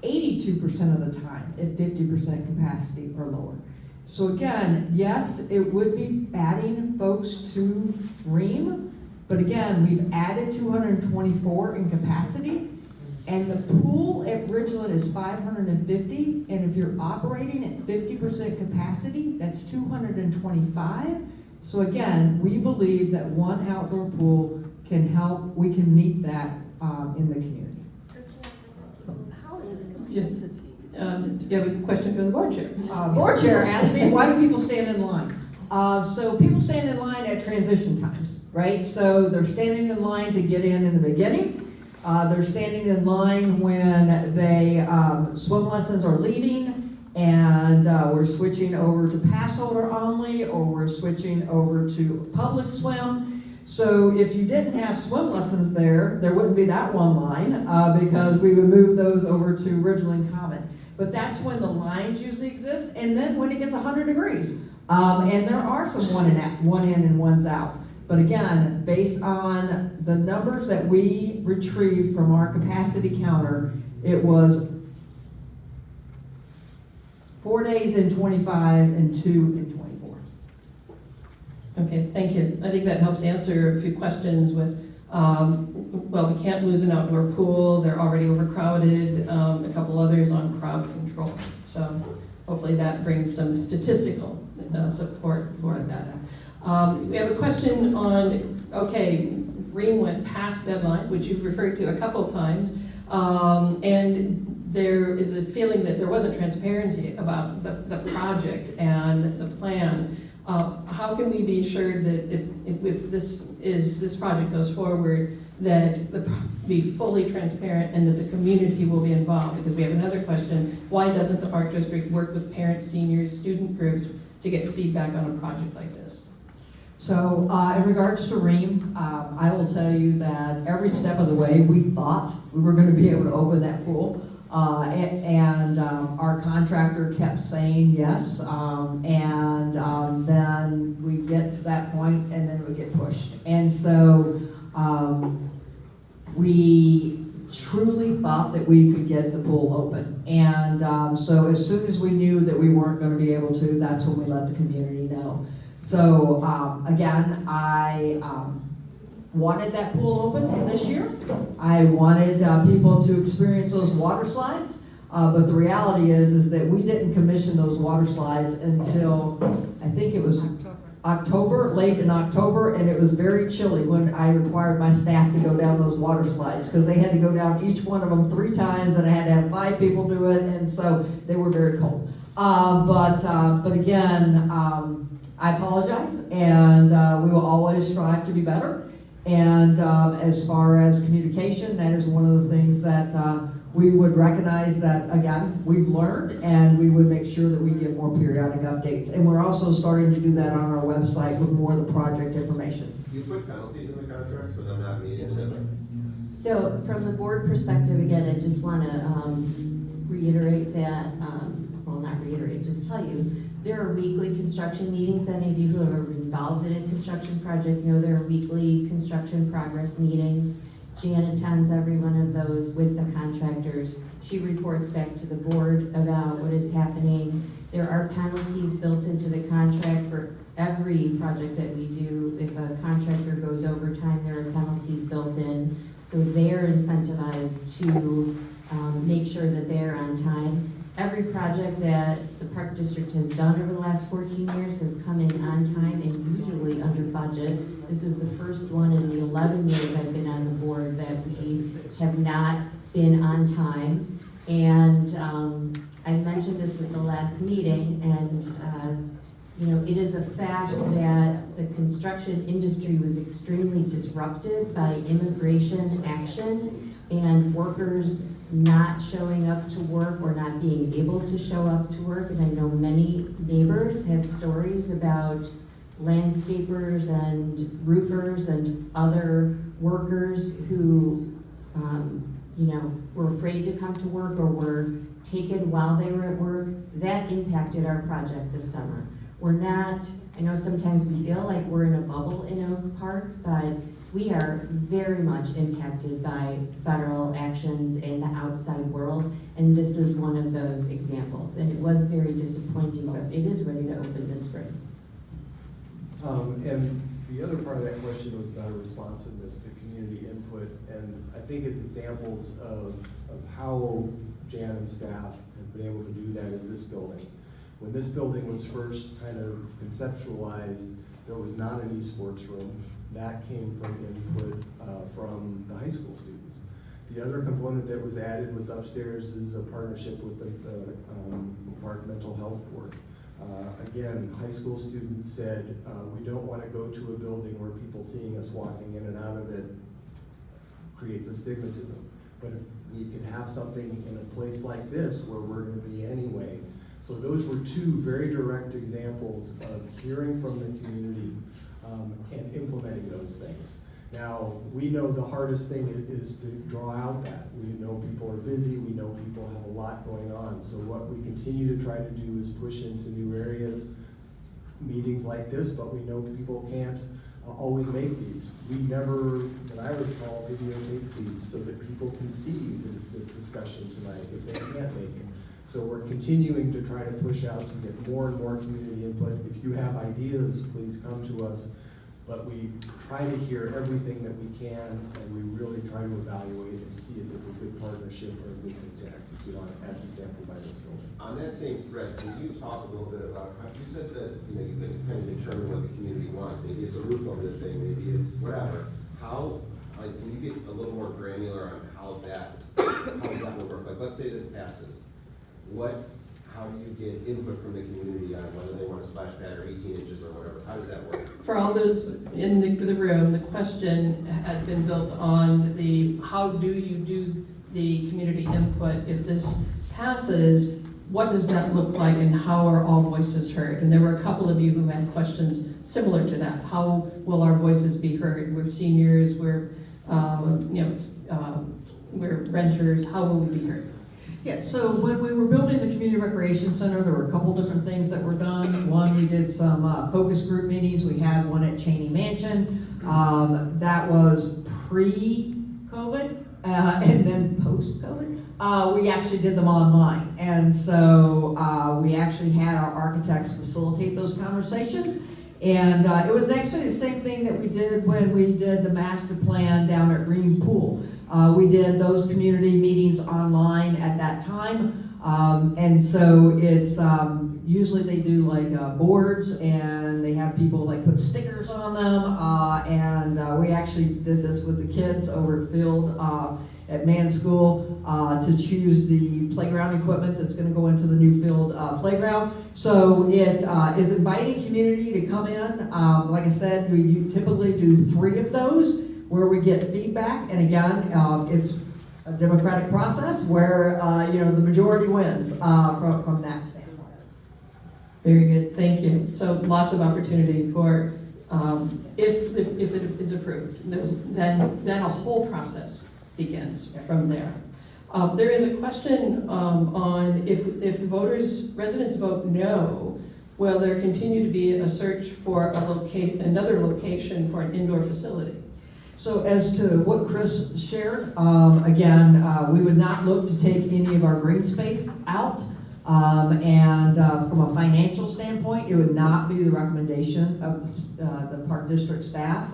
82% of the time at 50% capacity or lower. So again, yes, it would be adding folks to Ream, but again, we've added 224 in capacity, and the pool at Ridgeland is 550, and if you're operating at 50% capacity, that's 225. So again, we believe that one outdoor pool can help, we can meet that in the community. How is capacity? You have a question for the board chair? Board chair asked me, why do people stand in line? So people stand in line at transition times, right? So they're standing in line to get in the beginning. They're standing in line when they swim lessons are leaving, and we're switching over to pass holder only, or we're switching over to public swim. So if you didn't have swim lessons there wouldn't be that one line, because we would move those over to Ridgeland Common. But that's when the lines usually exist, and then when it gets 100 degrees. And there are some one in and one's out. But again, based on the numbers that we retrieved from our capacity counter, it was 4 days in 25 and 2 in 24. Okay, thank you. I think that helps answer a few questions with, well, we can't lose an outdoor pool. They're already overcrowded. A couple others on crowd control. So hopefully that brings some statistical support for that. We have a question on, okay, Ream went past deadline, which you've referred to a couple times, and there is a feeling that there wasn't transparency about the project and the plan. How can we be assured that if this project goes forward, that be fully transparent and that the community will be involved? Because we have another question: why doesn't the Park District work with parents, seniors, student groups to get feedback on a project like this? So in regards to Ream, I will tell you that every step of the way we thought we were going to be able to open that pool. And our contractor kept saying yes, and then we get to that point and then we get pushed. And so we truly thought that we could get the pool open. And so as soon as we knew that we weren't going to be able to, that's when we let the community know. So again, I wanted that pool open this year. I wanted people to experience those water slides, but the reality is that we didn't commission those water slides until, I think it was late in October, and it was very chilly when I required my staff to go down those water slides, because they had to go down each one of them 3 times, and I had to have 5 people do it, and so they were very cold. But again, I apologize, and we will always strive to be better. And as far as communication, that is one of the things that we would recognize that, again, we've learned, and we would make sure that we get more periodic updates. And we're also starting to do that on our website with more of the project information. Do you put penalties in the contracts for them not meeting them? So from the board perspective, again, I just want to reiterate that, well, not reiterate, just tell you, there are weekly construction meetings. Any of you who are involved in a construction project know there are weekly construction progress meetings. Jan attends every one of those with the contractors. She reports back to the board about what is happening. There are penalties built into the contract for every project that we do. If a contractor goes overtime, there are penalties built in. So they're incentivized to make sure that they're on time. Every project that the Park District has done over the last 14 years has come in on time and usually under budget. This is the first one in the 11 years I've been on the board that we have not been on time. And I mentioned this at the last meeting, and you know, it is a fact that the construction industry was extremely disrupted by immigration action and workers not showing up to work or not being able to show up to work. And I know many neighbors have stories about landscapers and roofers and other workers who, you know, were afraid to come to work or were taken while they were at work. That impacted our project this summer. We're not, I know sometimes we feel like we're in a bubble in Oak Park, but we are very much impacted by federal actions in the outside world, and this is one of those examples. And it was very disappointing, but it is ready to open this spring. And the other part of that question was about responsiveness to community input, and I think it's examples of how Jan and staff have been able to do that is this building. When this building was first kind of conceptualized, there was not an esports room. That came from input from the high school students. The other component that was added was upstairs is a partnership with the Park Mental Health Board. Again, high school students said, we don't want to go to a building where people seeing us walking in and out of it creates a stigmatism. But if we can have something in a place like this where we're going to be anyway. So those were 2 very direct examples of hearing from the community and implementing those things. Now, we know the hardest thing is to draw out that. We know people are busy, we know people have a lot going on. So what we continue to try to do is push into new areas, meetings like this, but we know people can't always make these. We never, that I recall, videotape these so that people can see this discussion tonight if they can't make it. So we're continuing to try to push out to get more and more community input. If you have ideas, please come to us. But we try to hear everything that we can, and we really try to evaluate and see if it's a good partnership or a good thing to execute on, as example by this building. On that same thread, can you talk a little bit about, you said that, you know, you can kind of determine what the community wants. Maybe it's a roof over the thing, maybe it's whatever. How, like, can you get a little more granular on how that will work? Like, let's say this passes. How do you get input from the community on whether they want a splash pad or 18 inches or whatever? How does that work? For all those in the room, the question has been built on how do you do the community input? If this passes, what does that look like and how are all voices heard? And there were a couple of you who had questions similar to that. How will our voices be heard? We're seniors, we're renters, how will we be heard? Yeah, so when we were building the community recreation center, there were a couple different things that were done. One, we did some focus group meetings. We had one at Cheney Mansion. That was pre-COVID, and then post-COVID. We actually did them online. And so we actually had our architects facilitate those conversations. And it was actually the same thing that we did when we did the master plan down at Green Pool. We did those community meetings online at that time. And so it's usually they do like boards, and they have people like put stickers on them, and we actually did this with the kids over at Field at Man School to choose the playground equipment that's going to go into the new field playground. So it is inviting community to come in. Like I said, we typically do 3 of those where we get feedback, and again, it's a democratic process where the majority wins from that standpoint. Very good, thank you. So lots of opportunity for, if it is approved, then a whole process begins from there. There is a question on if residents vote no, will there continue to be a search for another location for an indoor facility? So as to what Chris shared, again, we would not look to take any of our green space out. And from a financial standpoint, it would not be the recommendation of the Park District staff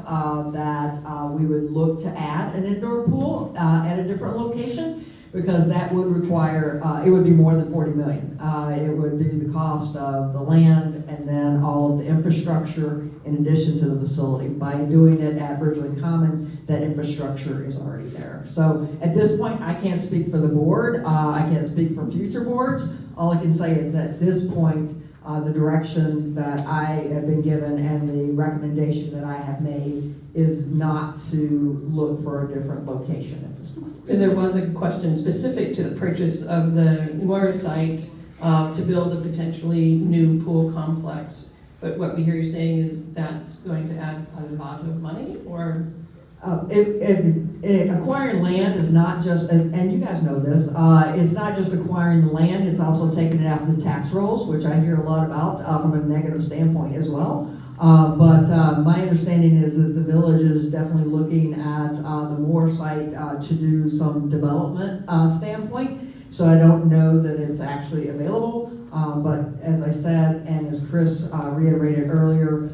that we would look to add an indoor pool at a different location, because that would require, it would be more than 40 million. It would be the cost of the land and then all of the infrastructure in addition to the facility. By doing it at Bridgeland Common, that infrastructure is already there. So at this point, I can't speak for the board. I can't speak for future boards. All I can say is at this point, the direction that I have been given and the recommendation that I have made is not to look for a different location at this point. Because there was a question specific to the purchase of the Moira site to build a potentially new pool complex. But what we hear you saying is that's going to add a lot of money, or? Acquiring land is not just, and you guys know this, it's not just acquiring the land, it's also taking it out of the tax rolls, which I hear a lot about from a negative standpoint as well. But my understanding is that the village is definitely looking at the Moore site to do some development standpoint. So I don't know that it's actually available, but as I said, and as Chris reiterated earlier,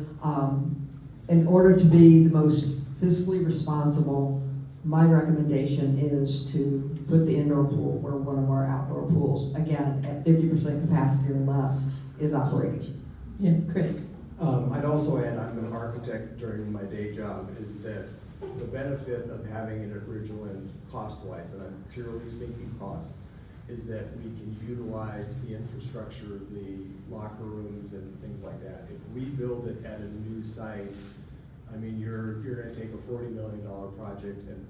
in order to be the most fiscally responsible, my recommendation is to put the indoor pool where one of our outdoor pools, again, at 50% capacity or less, is operating. Yeah, Chris. I'd also add, I'm an architect during my day job, is that the benefit of having it at Ridgeland cost-wise, and I'm purely speaking cost, is that we can utilize the infrastructure, the locker rooms and things like that. If we build it at a new site, I mean, you're gonna take a $40 million project and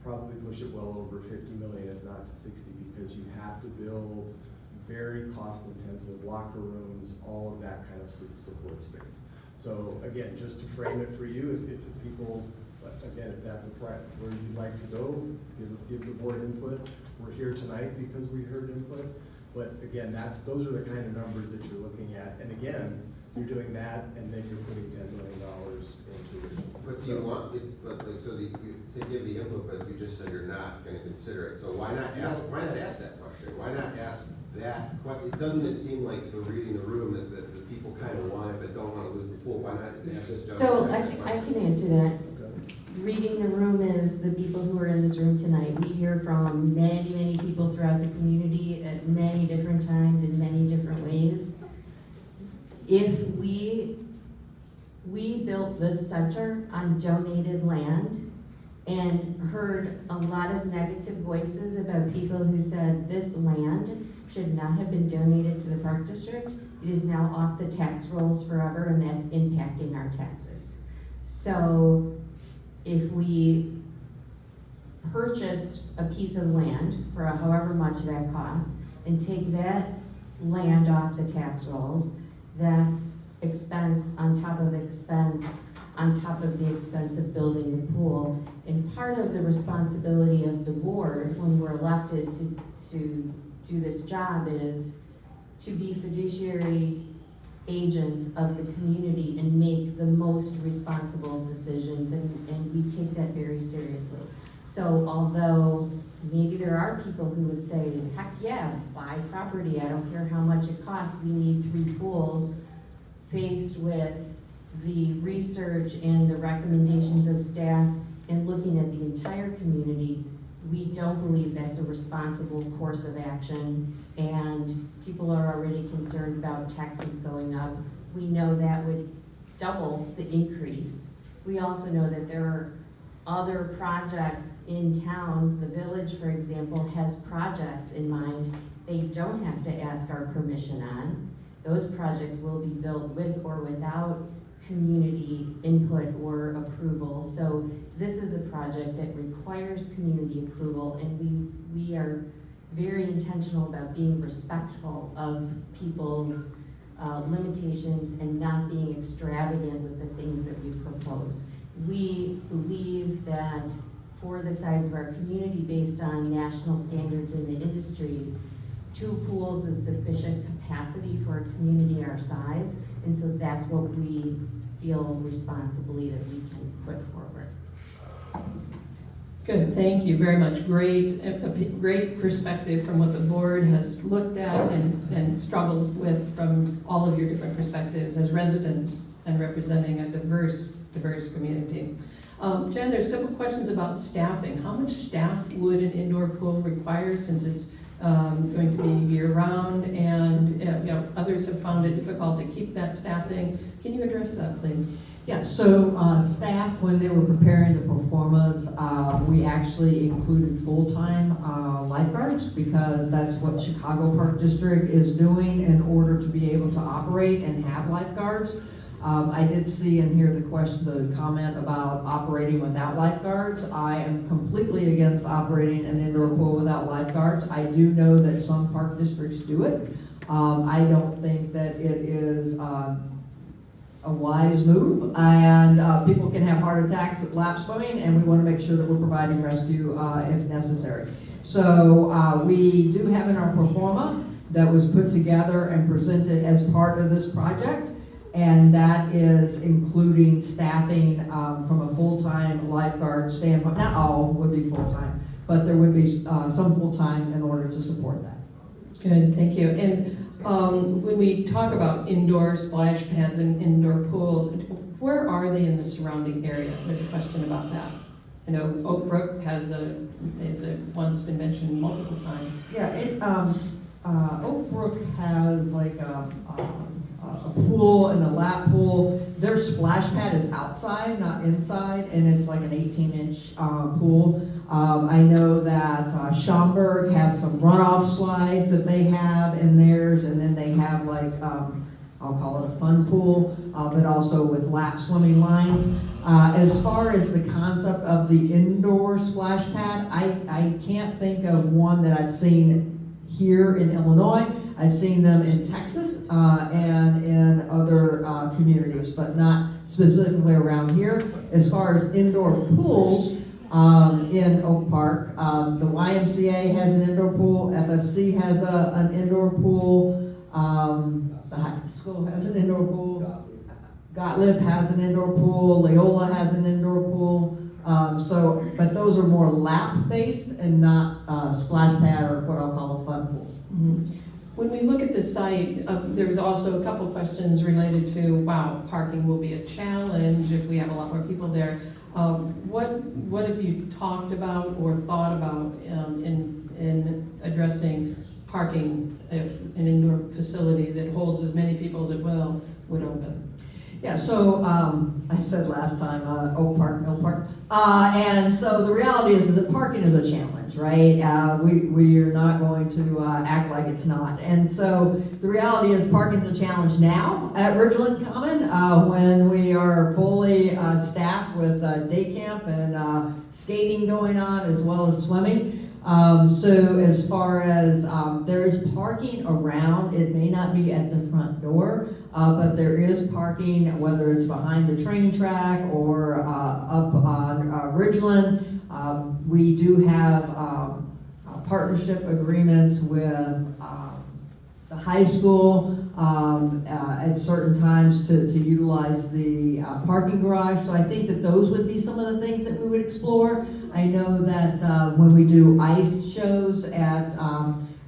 probably push it well over 50 million, if not to 60, because you have to build very cost-intensive locker rooms, all of that kind of support space. So again, just to frame it for you, if people, again, if that's where you'd like to go, give the board input. We're here tonight because we heard input, but again, those are the kind of numbers that you're looking at. And again, you're doing that, and then you're putting $10 million into it. But so you want, you say give the input, but you just said you're not gonna consider it, so why not ask that question? Why not ask that? Doesn't it seem like the reading the room that the people kind of want it, but don't wanna lose the pool? Why not ask this So gentleman? I can answer that. Reading the room is the people who are in this room tonight. We hear from many, many people throughout the community at many different times in many different ways. If we built this center on donated land and heard a lot of negative voices about people who said this land should not have been donated to the Park District. It is now off the tax rolls forever, and that's impacting our taxes. So if we purchased a piece of land for however much that costs and take that land off the tax rolls, that's expense on top of expense on top of the expense of building the pool. And part of the responsibility of the board when we're elected to do this job is to be fiduciary agents of the community and make the most responsible decisions, and we take that very seriously. So although maybe there are people who would say, heck yeah, buy property, I don't care how much it costs, we need 3 pools, faced with the research and the recommendations of staff and looking at the entire community, We don't believe that's a responsible course of action, and people are already concerned about taxes going up. We know that would double the increase. We also know that there are other projects in town. The village, for example, has projects in mind they don't have to ask our permission on. Those projects will be built with or without community input or approval. So this is a project that requires community approval, and we are very intentional about being respectful of people's limitations and not being extravagant with the things that we propose. We believe that for the size of our community, based on national standards in the industry, 2 pools is sufficient capacity for a community our size, and so that's what we feel responsibly that we can put forward. Good, thank you very much. Great perspective from what the board has looked at and struggled with from all of your different perspectives as residents and representing a diverse community. Jen, there's a couple questions about staffing. How much staff would an indoor pool require, since it's going to be year-round, and others have found it difficult to keep that staffing? Can you address that, please? Yeah, so staff, when they were preparing the performas, we actually included full-time lifeguards, because that's what Chicago Park District is doing in order to be able to operate and have lifeguards. I did see and hear the comment about operating without lifeguards. I am completely against operating an indoor pool without lifeguards. I do know that some park districts do it. I don't think that it is a wise move, and people can have heart attacks at lap swimming, and we want to make sure that we're providing rescue if necessary. So we do have in our performa that was put together and presented as part of this project, and that is including staffing from a full-time lifeguard standpoint. Not all would be full-time, but there would be some full-time in order to support that. Good, thank you. And when we talk about indoor splash pads and indoor pools, where are they in the surrounding area? There's a question about that. I know Oak Brook is one that's been mentioned multiple times. Yeah, Oak Brook has like a pool and a lap pool. Their splash pad is outside, not inside, and it's like an 18-inch pool. I know that Schaumburg has some runoff slides that they have in theirs, and then they have like, I'll call it a fun pool, but also with lap swimming lines. As far as the concept of the indoor splash pad, I can't think of one that I've seen here in Illinois. I've seen them in Texas and in other communities, but not specifically around here. As far as indoor pools in Oak Park, the YMCA has an indoor pool, FFC has an indoor pool, the high school has an indoor pool, Gottlieb has an indoor pool, Loyola has an indoor pool. But those are more lap-based and not splash pad or what I'll call a fun pool. Mm-hmm. When we look at the site, there was also a couple questions related to, wow, parking will be a challenge if we have a lot more people there. What have you talked about or thought about in addressing parking if an indoor facility that holds as many people as it will would open? Yeah, so I said last time, Oak Park, no park. And so the reality is that parking is a challenge, right? We are not going to act like it's not. And so the reality is parking's a challenge now at Ridgeland Common when we are fully staffed with day camp and skating going on as well as swimming. So as far as there is parking around, it may not be at the front door, but there is parking, whether it's behind the train track or up on Ridgeland. We do have partnership agreements with the high school at certain times to utilize the parking garage. So I think that those would be some of the things that we would explore. I know that when we do ice shows at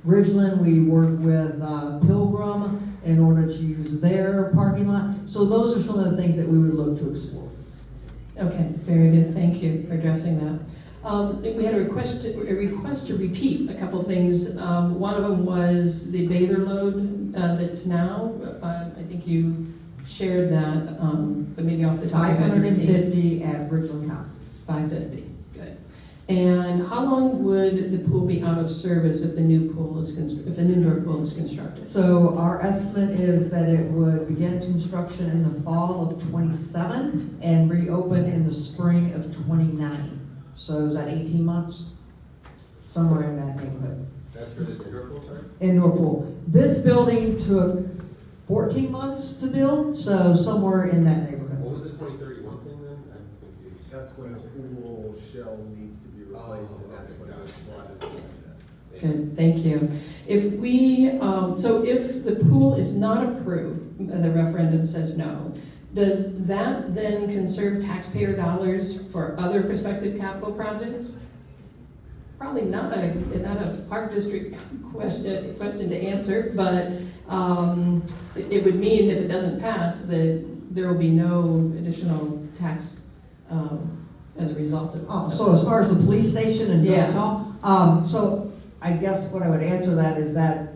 Ridgeland, we work with Pilgrim in order to use their parking lot. So those are some of the things that we would look to explore. Okay, very good. Thank you for addressing that. We had a request to repeat a couple things. One of them was the bather load that's now, I think you shared that, but maybe off the top of your head. 550 at Richland County. 550, good. And how long would the pool be out of service if the new pool is, if an indoor pool is constructed? So our estimate is that it would begin construction in the fall of '27 and reopen in the spring of '29. So is that 18 months? Somewhere in that neighborhood. That's for this indoor pool, sorry? Indoor pool. This building took 14 months to build, so somewhere in that neighborhood. What was the 2031 thing then? I'm confused. That's when the school shell needs to be replaced, and that's when it was slotted. Good, thank you. If we, so if the pool is not approved, the referendum says no, does that then conserve taxpayer dollars for other prospective capital projects? Probably not a park district question to answer, but it would mean if it doesn't pass that there will be no additional tax as a result of. Oh, so as far as the police station and Yeah. village hall, so I guess what I would answer that is that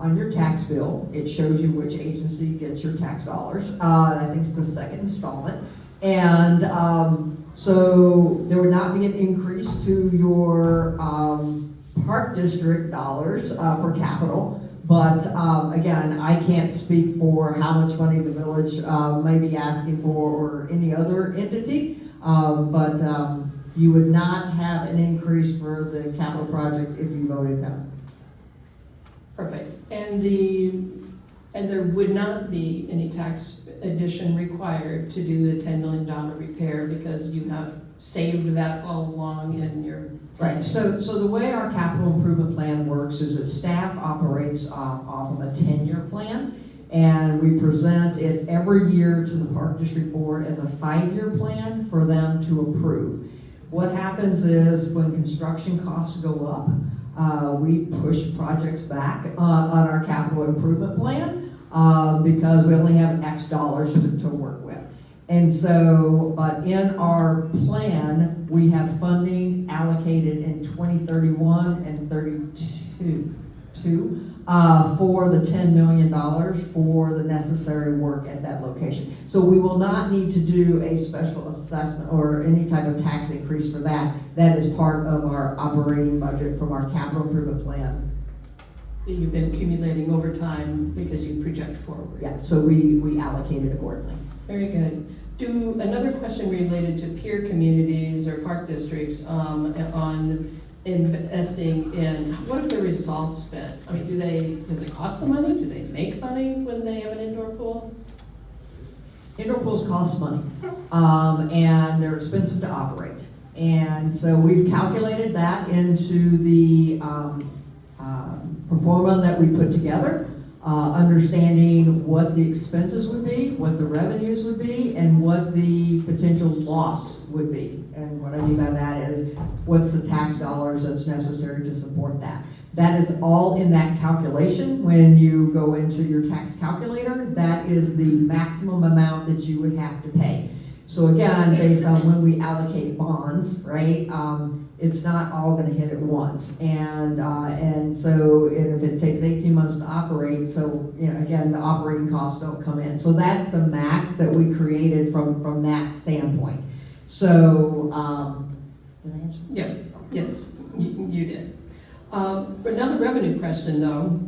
on your tax bill, it shows you which agency gets your tax dollars. I think it's the second installment. And so there would not be an increase to your park district dollars for capital. But again, I can't speak for how much money the village may be asking for or any other entity. But you would not have an increase for the capital project if you voted no. Perfect. And there would not be any tax addition required to do the $10 million repair because you have saved that all along in your. Right, so the way our capital improvement plan works is that staff operates off of a 10-year plan, and we present it every year to the Park District Board as a 5-year plan for them to approve. What happens is when construction costs go up, we push projects back on our capital improvement plan because we only have X dollars to work with. And so, but in our plan, we have funding allocated in 2031 and 32 for the $10 million for the necessary work at that location. So we will not need to do a special assessment or any type of tax increase for that. That is part of our operating budget from our capital improvement plan. That you've been accumulating over time because you project forward. Yeah, so we allocate it accordingly. Very good. Another question related to peer communities or park districts on investing in, what have the results been? I mean, does it cost them money? Do they make money when they have an indoor pool? Indoor pools cost money, and they're expensive to operate. And so we've calculated that into the pro forma that we put together, understanding what the expenses would be, what the revenues would be, and what the potential loss would be. And what I mean by that is, what's the tax dollars that's necessary to support that? That is all in that calculation. When you go into your tax calculator, that is the maximum amount that you would have to pay. So again, based on when we allocate bonds, right, it's not all gonna hit at once. And so if it takes 18 months to operate, so again, the operating costs don't come in. So that's the max that we created from that standpoint. So, did I answer? Yeah, yes, you did. Another revenue question though,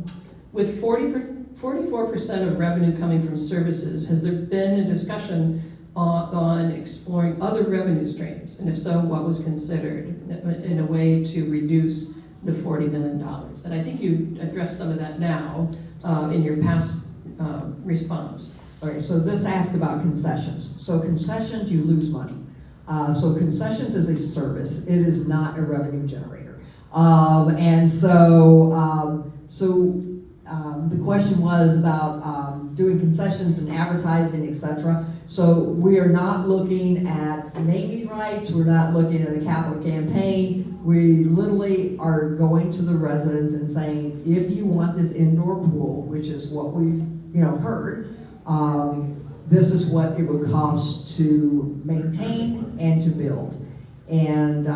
with 44% of revenue coming from services, has there been a discussion on exploring other revenue streams? And if so, what was considered in a way to reduce the $40 million? And I think you addressed some of that now in your past response. Okay, so this asked about concessions. So concessions, you lose money. So concessions is a service. It is not a revenue generator. And so, the question was about doing concessions and advertising, etc. So we are not looking at naming rights. We're not looking at a capital campaign. We literally are going to the residents and saying, if you want this indoor pool, which is what we've heard, this is what it would cost to maintain and to build. And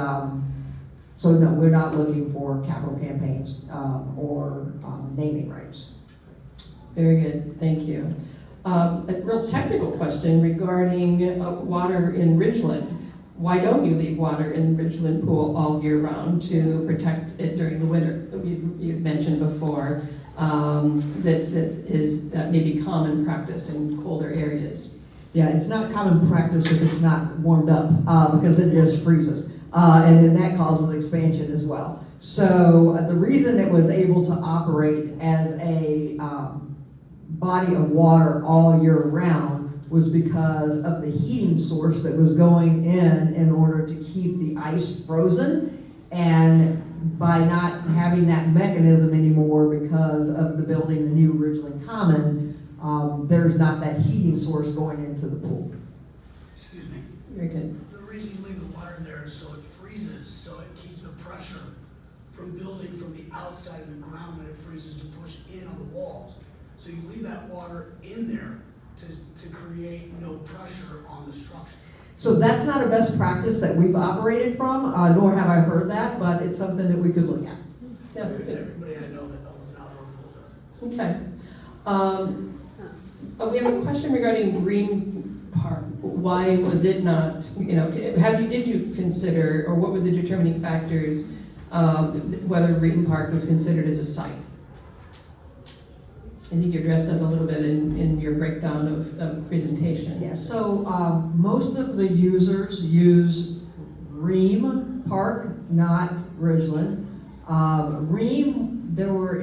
so no, we're not looking for capital campaigns or naming rights. Very good, thank you. A real technical question regarding water in Ridgeland. Why don't you leave water in the Ridgeland pool all year round to protect it during the winter? You mentioned before that may be common practice in colder areas. Yeah, it's not common practice if it's not warmed up, because it just freezes. And then that causes expansion as well. So the reason it was able to operate as a body of water all year round was because of the heating source that was going in order to keep the ice frozen. And by not having that mechanism anymore because of the building the new Ridgeland Common, there's not that heating source going into the pool. Excuse me. Very good. The reason you leave the water there is so it freezes, so it keeps the pressure from building from the outside of the ground that it freezes to push in on the walls. So you leave that water in there to create no pressure on the structure. So that's not a best practice that we've operated from, nor have I heard that, but it's something that we could look at. Yeah. Everybody I know that owns an outdoor pool does. Okay. We have a question regarding Green Park. Why was it not, did you consider, or what were the determining factors whether Green Park was considered as a site? I think you addressed that a little bit in your breakdown of presentation. Yeah, so most of the users use Ream Park, not Ridgeland. Ream, there were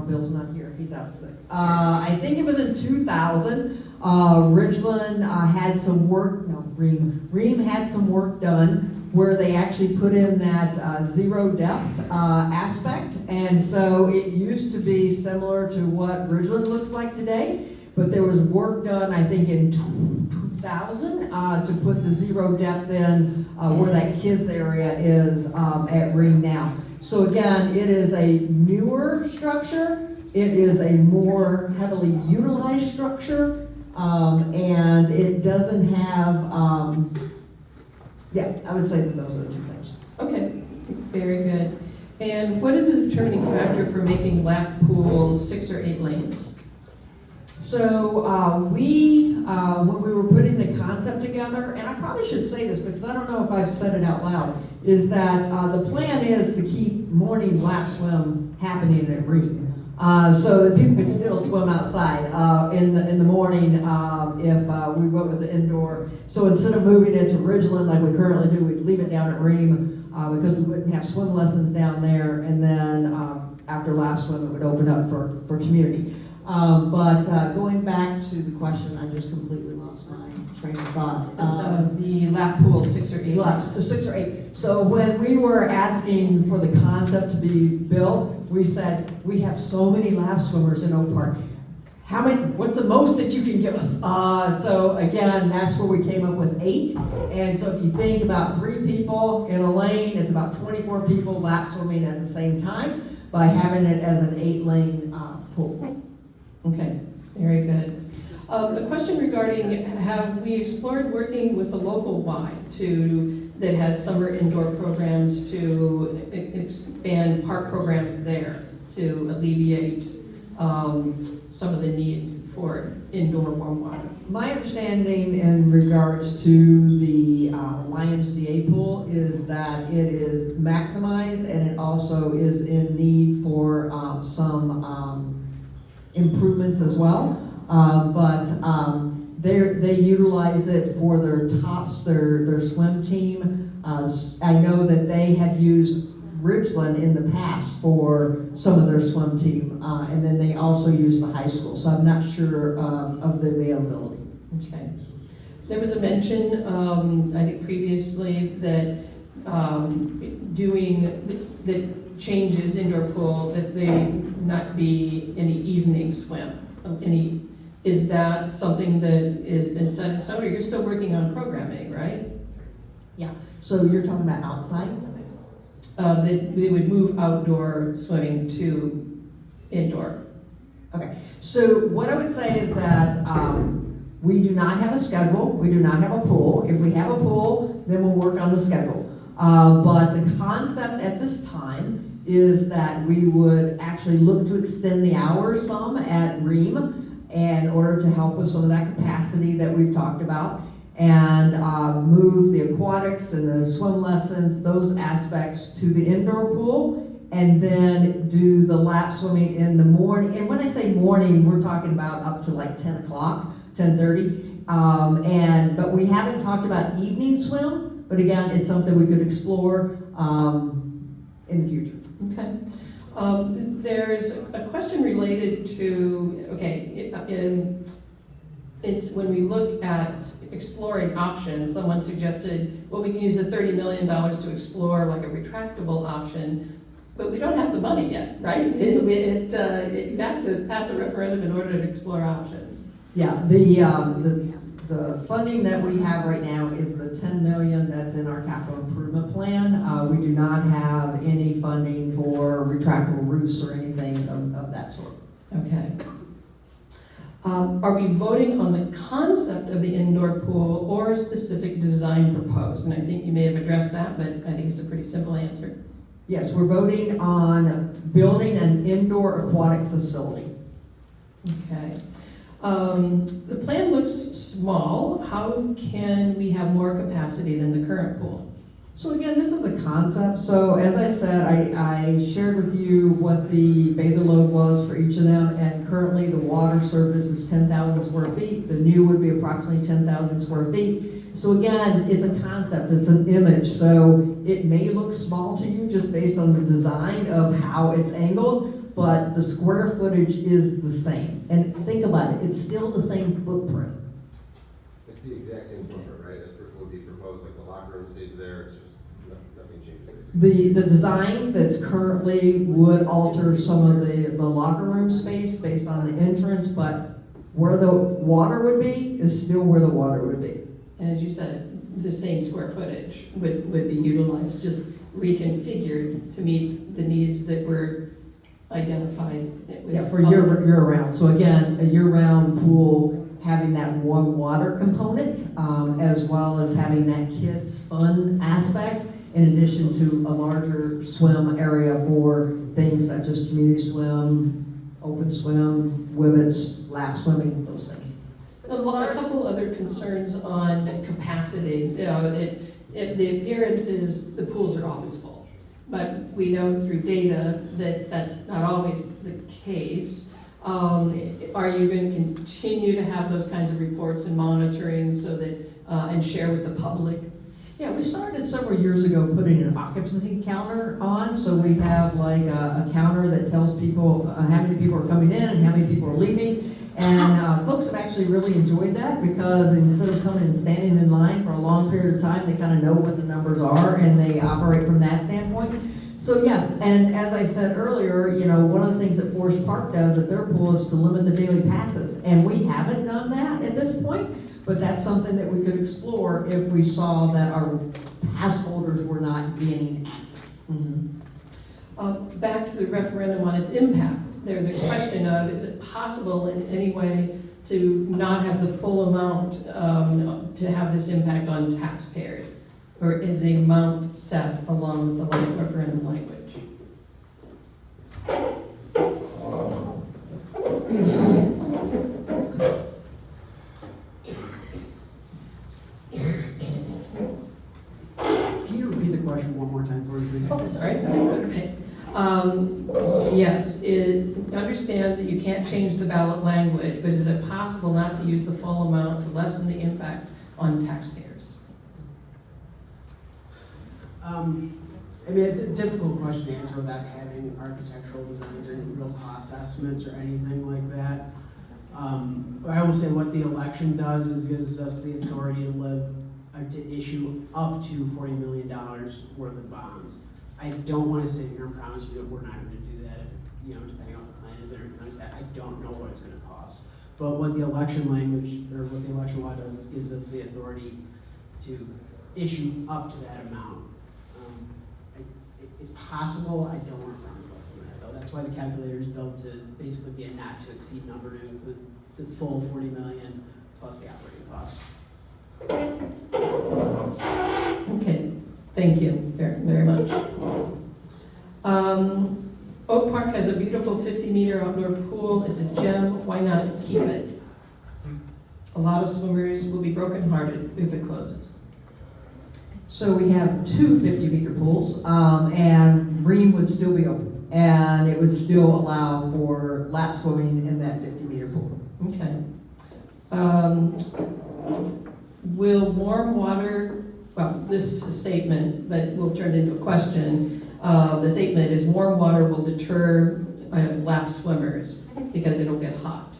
Bill's not here, he's out sick. I think it was in 2000, Ridgeland had some work, Ream had some work done where they actually put in that zero depth aspect. And so it used to be similar to what Ridgeland looks like today, but there was work done, I think, in 2000 to put the zero depth in where that kids area is at Ream now. So again, it is a newer structure. It is a more heavily utilized structure, and it doesn't have, yeah, I would say that those are the two things. Okay, very good. And what is the determining factor for making lap pools 6 or 8 lanes? So when we were putting the concept together, and I probably should say this because I don't know if I've said it out loud, is that the plan is to keep morning lap swim happening at Ream. So that people could still swim outside in the morning if we went with the indoor. So instead of moving it to Ridgeland like we currently do, we'd leave it down at Ream because we wouldn't have swim lessons down there, and then after lap swim it would open up for community. But going back to the question, I just completely lost my train of thought. The lap pool 6 or 8 laps. So 6 or 8. So when we were asking for the concept to be built, we said, we have so many lap swimmers in Oak Park. What's the most that you can give us? So again, that's where we came up with 8. And so if you think about 3 people in a lane, it's about 24 people lap swimming at the same time by having it as an 8-lane pool. Okay, very good. A question regarding, have we explored working with the local Y that has summer indoor programs to expand park programs there to alleviate some of the need for indoor warm water? My understanding in regards to the YMCA pool is that it is maximized and it also is in need for some improvements as well. But they utilize it for their tops, their swim team. I know that they have used Ridgeland in the past for some of their swim team, and then they also use the high school, so I'm not sure of the availability. Okay. There was a mention, I think previously, that doing the changes indoor pool, that they not be any evening swim. Is that something that has been set in stone, or you're still working on programming, right? Yeah, so you're talking about outside? That they would move outdoor swimming to indoor. Okay, so what I would say is that We do not have a schedule, we do not have a pool. If we have a pool, then we'll work on the schedule. But the concept at this time is that we would actually look to extend the hours some at Ream in order to help with some of that capacity that we've talked about, and move the aquatics and the swim lessons, those aspects, to the indoor pool, and then do the lap swimming in the morning. And when I say morning, we're talking about up to like 10 o'clock, 10:30. But we haven't talked about evening swim, but again, it's something we could explore in the future. Okay. There's a question related to, it's when we look at exploring options, someone suggested, well, we can use the $30 million to explore like a retractable option, but we don't have the money yet, right? You have to pass a referendum in order to explore options. Yeah, the funding that we have right now is the 10 million that's in our capital improvement plan. We do not have any funding for retractable roofs or anything of that sort. Okay. Are we voting on the concept of the indoor pool or a specific design proposed? And I think you may have addressed that, but I think it's a pretty simple answer. Yes, we're voting on building an indoor aquatic facility. Okay. The plan looks small. How can we have more capacity than the current pool? So again, this is a concept. So as I said, I shared with you what the bather load was for each of them, and currently the water surface is 10,000 square feet. The new would be approximately 10,000 square feet. So again, it's a concept, it's an image. So it may look small to you just based on the design of how it's angled, but the square footage is the same. And think about it, it's still the same footprint. It's the exact same footprint, right, as would be proposed, like the locker room stays there, it's just, nothing changes. The design that's currently would alter some of the locker room space based on the entrance, but where the water would be is still where the water would be. And as you said, the same square footage would be utilized, just reconfigured to meet the needs that were identified. Yeah, for year-round. So again, a year-round pool having that warm water component, as well as having that kids fun aspect, in addition to a larger swim area for things such as community swim, open swim, women's lap swimming, those things. A couple other concerns on capacity. You know, if the appearance is the pools are always full, but we know through data that that's not always the case. Are you going to continue to have those kinds of reports and monitoring so that and share with the public? Yeah, we started several years ago putting an occupancy counter on, so we have like a counter that tells people how many people are coming in and how many people are leaving. And folks have actually really enjoyed that, because instead of coming and standing in line for a long period of time, they kind of know what the numbers are and they operate from that standpoint. So yes, and as I said earlier, you know, one of the things that Forest Park does at their pool is to limit the daily passes. And we haven't done that at this point, but that's something that we could explore if we saw that our pass holders were not gaining access. Mm-hmm. Back to the referendum on its impact. There's a question of, is it possible in any way to not have the full amount to have this impact on taxpayers? Or is the amount set along with the referendum language? Can you repeat the question one more time for me, please? Oh, sorry. Okay. Yes, understand that you can't change the ballot language, but is it possible not to use the full amount to lessen the impact on taxpayers? I mean, it's a difficult question to answer without having architectural designs or real cost estimates or anything like that. I will say what the election does is gives us the authority to issue up to $40 million worth of bonds. I don't want to sit here and promise you that we're not going to do that, you know, depending on what the plan is and everything like that. I don't know what it's going to cost. But what the election language, or what the election law does, is gives us the authority to issue up to that amount. It's possible, I don't want to promise less than that though. That's why the calculator is built to basically be a not to exceed number to include the full 40 million plus the operating costs. Okay, thank you very much. Oak Park has a beautiful 50-meter outdoor pool. It's a gem. Why not keep it? A lot of swimmers will be brokenhearted if it closes. So we have two 50-meter pools, and Ream would still be open, and it would still allow for lap swimming in that 50-meter pool. Okay. Will warm water, well, this is a statement, but we'll turn it into a question. The statement is warm water will deter lap swimmers because it'll get hot.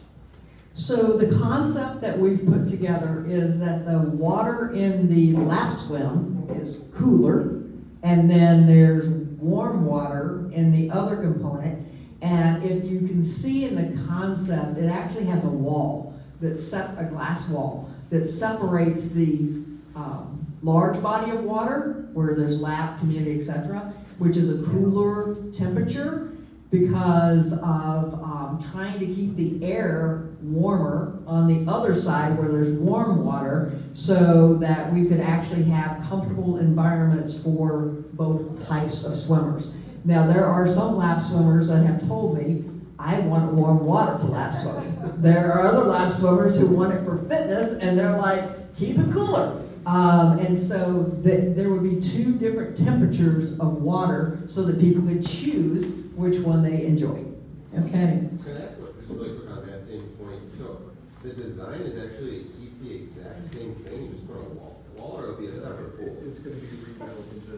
So the concept that we've put together is that the water in the lap swim is cooler, and then there's warm water in the other component. And if you can see in the concept, it actually has a wall, a glass wall, that separates the large body of water, where there's lap, community, etc., which is a cooler temperature because of trying to keep the air warmer on the other side where there's warm water, so that we could actually have comfortable environments for both types of swimmers. Now, there are some lap swimmers that have told me, I want warm water for lap swimming. There are other lap swimmers who want it for fitness, and they're like, keep it cooler. And so there would be two different temperatures of water so that people could choose which one they enjoy. Okay. Can I ask just really quick on that same point? So the design is actually to keep the exact same thing, you just put on a wall, or it'll be a separate pool? It's gonna be rebuilt into.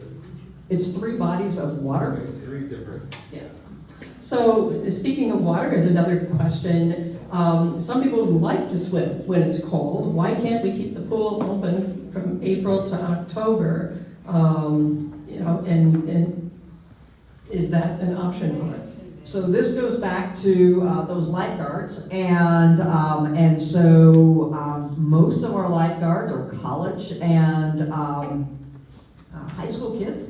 It's 3 bodies of water. It's 3 different. Yeah. So speaking of water is another question. Some people like to swim when it's cold. Why can't we keep the pool open from April to October? And is that an option for us? So this goes back to those lifeguards, and so most of our lifeguards are college and high school kids.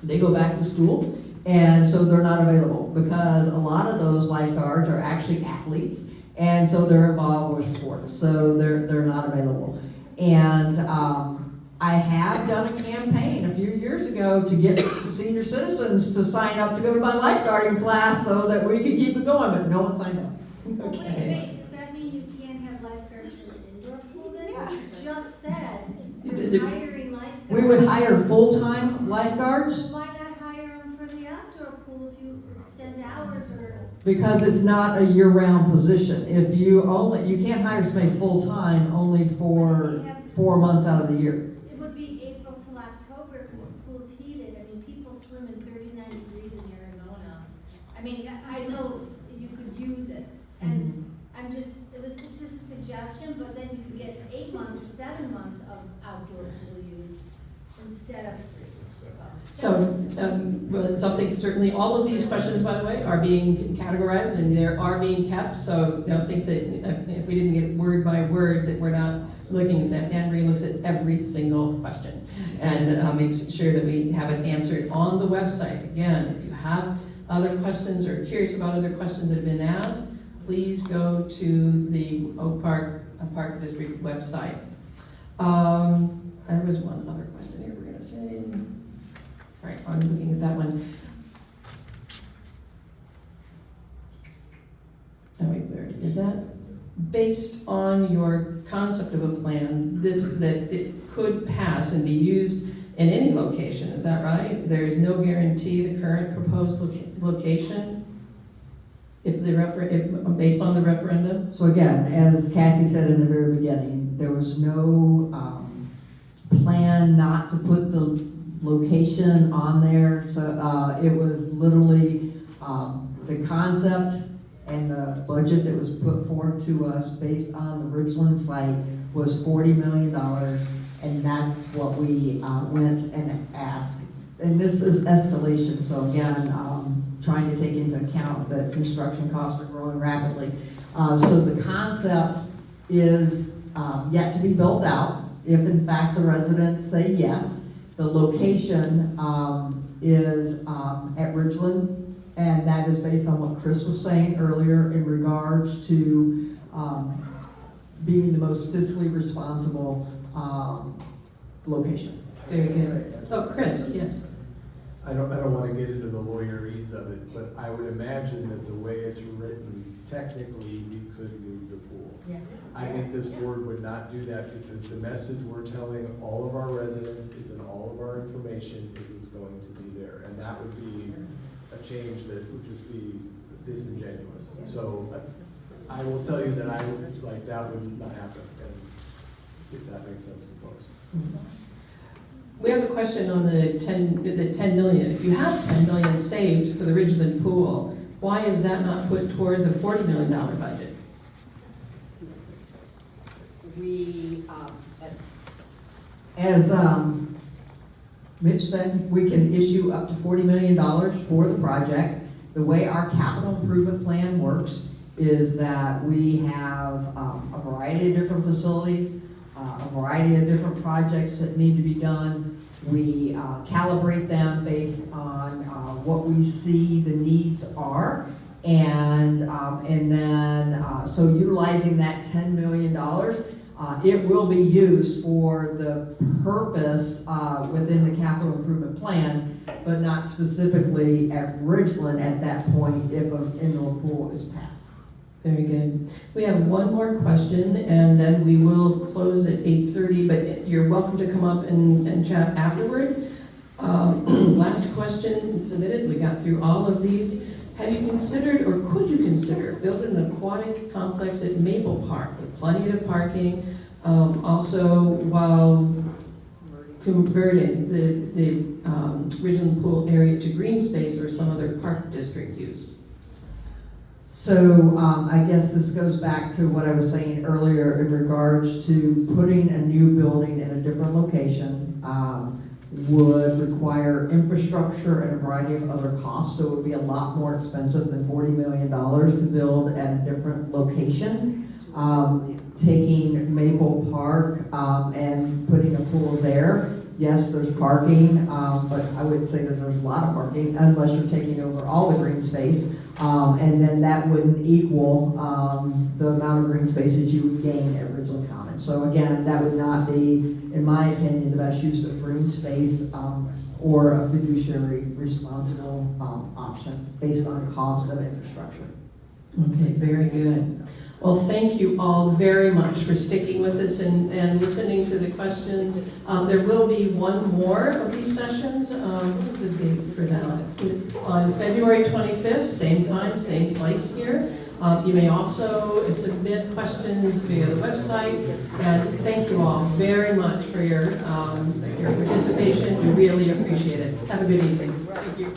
They go back to school, and so they're not available because a lot of those lifeguards are actually athletes, and so they're involved with sports, so they're not available. And I have done a campaign a few years ago to get senior citizens to sign up to go to my lifeguarding class so that we could keep it going, but no one signed up. Okay. Wait, does that mean you can't have lifeguards in an indoor pool then? You just said Is you're it- hiring lifeguards. We would hire full-time lifeguards Why not hire them for the outdoor pool if you extend hours or? because it's not a year-round position. If you can't hire somebody full-time only for 4 months out of the year. It would be April till October because the pool's heated. I mean, people swim in 39 degrees in Arizona. I mean, I know you could use it. And it's just a suggestion, but then you could get 8 months or 7 months of outdoor pool use instead of 3. So, well, it's something, certainly all of these questions, by the way, are being categorized and they are being kept, so don't think that if we didn't get word by word that we're not looking at that. Anne Marie looks at every single question and makes sure that we have it answered on the website. Again, if you have other questions or curious about other questions that have been asked, please go to the Oak Park Park District website. There was one other question here we're going to say. All right, I'm looking at that one. Oh wait, we already did that. Based on your concept of a plan, that it could pass and be used in any location, is that right? There is no guarantee the current proposed location, based on the referendum? So again, as Cassie said in the very beginning, there was no plan not to put the location on there. So it was literally the concept and the budget that was put forth to us based on the Richland site was $40 million, and that's what we went and asked. And this is escalation, so again, trying to take into account that construction costs are growing rapidly. So the concept is yet to be built out. If in fact the residents say yes, the location is at Ridgeland, and that is based on what Chris was saying earlier in regards to being the most fiscally responsible, location. Very good. Oh, Chris, yes. I don't wanna get into the lawyerese of it, but I would imagine that the way it's written, technically, we could move the pool. Yeah. I think this board would not do that because the message we're telling all of our residents is in all of our information is it's going to be there. And that would be a change that would just be disingenuous. So I will tell you that I would, like, that would not happen, and if that makes sense to folks. We have a question on the 10 million. If you have 10 million saved for the Ridgeland pool, why is that not put toward the $40 million budget? We, as Mitch said, we can issue up to $40 million for the project. The way our capital improvement plan works is that we have a variety of different facilities, a variety of different projects that need to be done. We calibrate them based on what we see the needs are. And then, so utilizing that $10 million, it will be used for the purpose within the capital improvement plan, but not specifically at Ridgeland at that point if an indoor pool is passed. Very good. We have one more question, and then we will close at 8:30, but you're welcome to come up and chat afterward. Last question submitted. We got through all of these. Have you considered, or could you consider, building an aquatic complex at Maple Park with plenty of parking, also while converting the Ridgeland Pool area to green space or some other park district use? So I guess this goes back to what I was saying earlier in regards to putting a new building in a different location would require infrastructure and a variety of other costs, so it would be a lot more expensive than $40 million to build at a different location. Taking Maple Park and putting a pool there, yes, there's parking, but I wouldn't say that there's a lot of parking unless you're taking over all the green space. And then that wouldn't equal the amount of green space that you would gain at Ridgeland Commons. So again, that would not be, in my opinion, the best use of green space or a fiduciary responsible option based on the cost of infrastructure. Okay, very good. Well, thank you all very much for sticking with us and listening to the questions. There will be one more of these sessions. What is the date for that? On February 25th, same time, same place here. You may also submit questions via the website. And thank you all very much for your participation. We really appreciate it. Have a good evening. Thank you.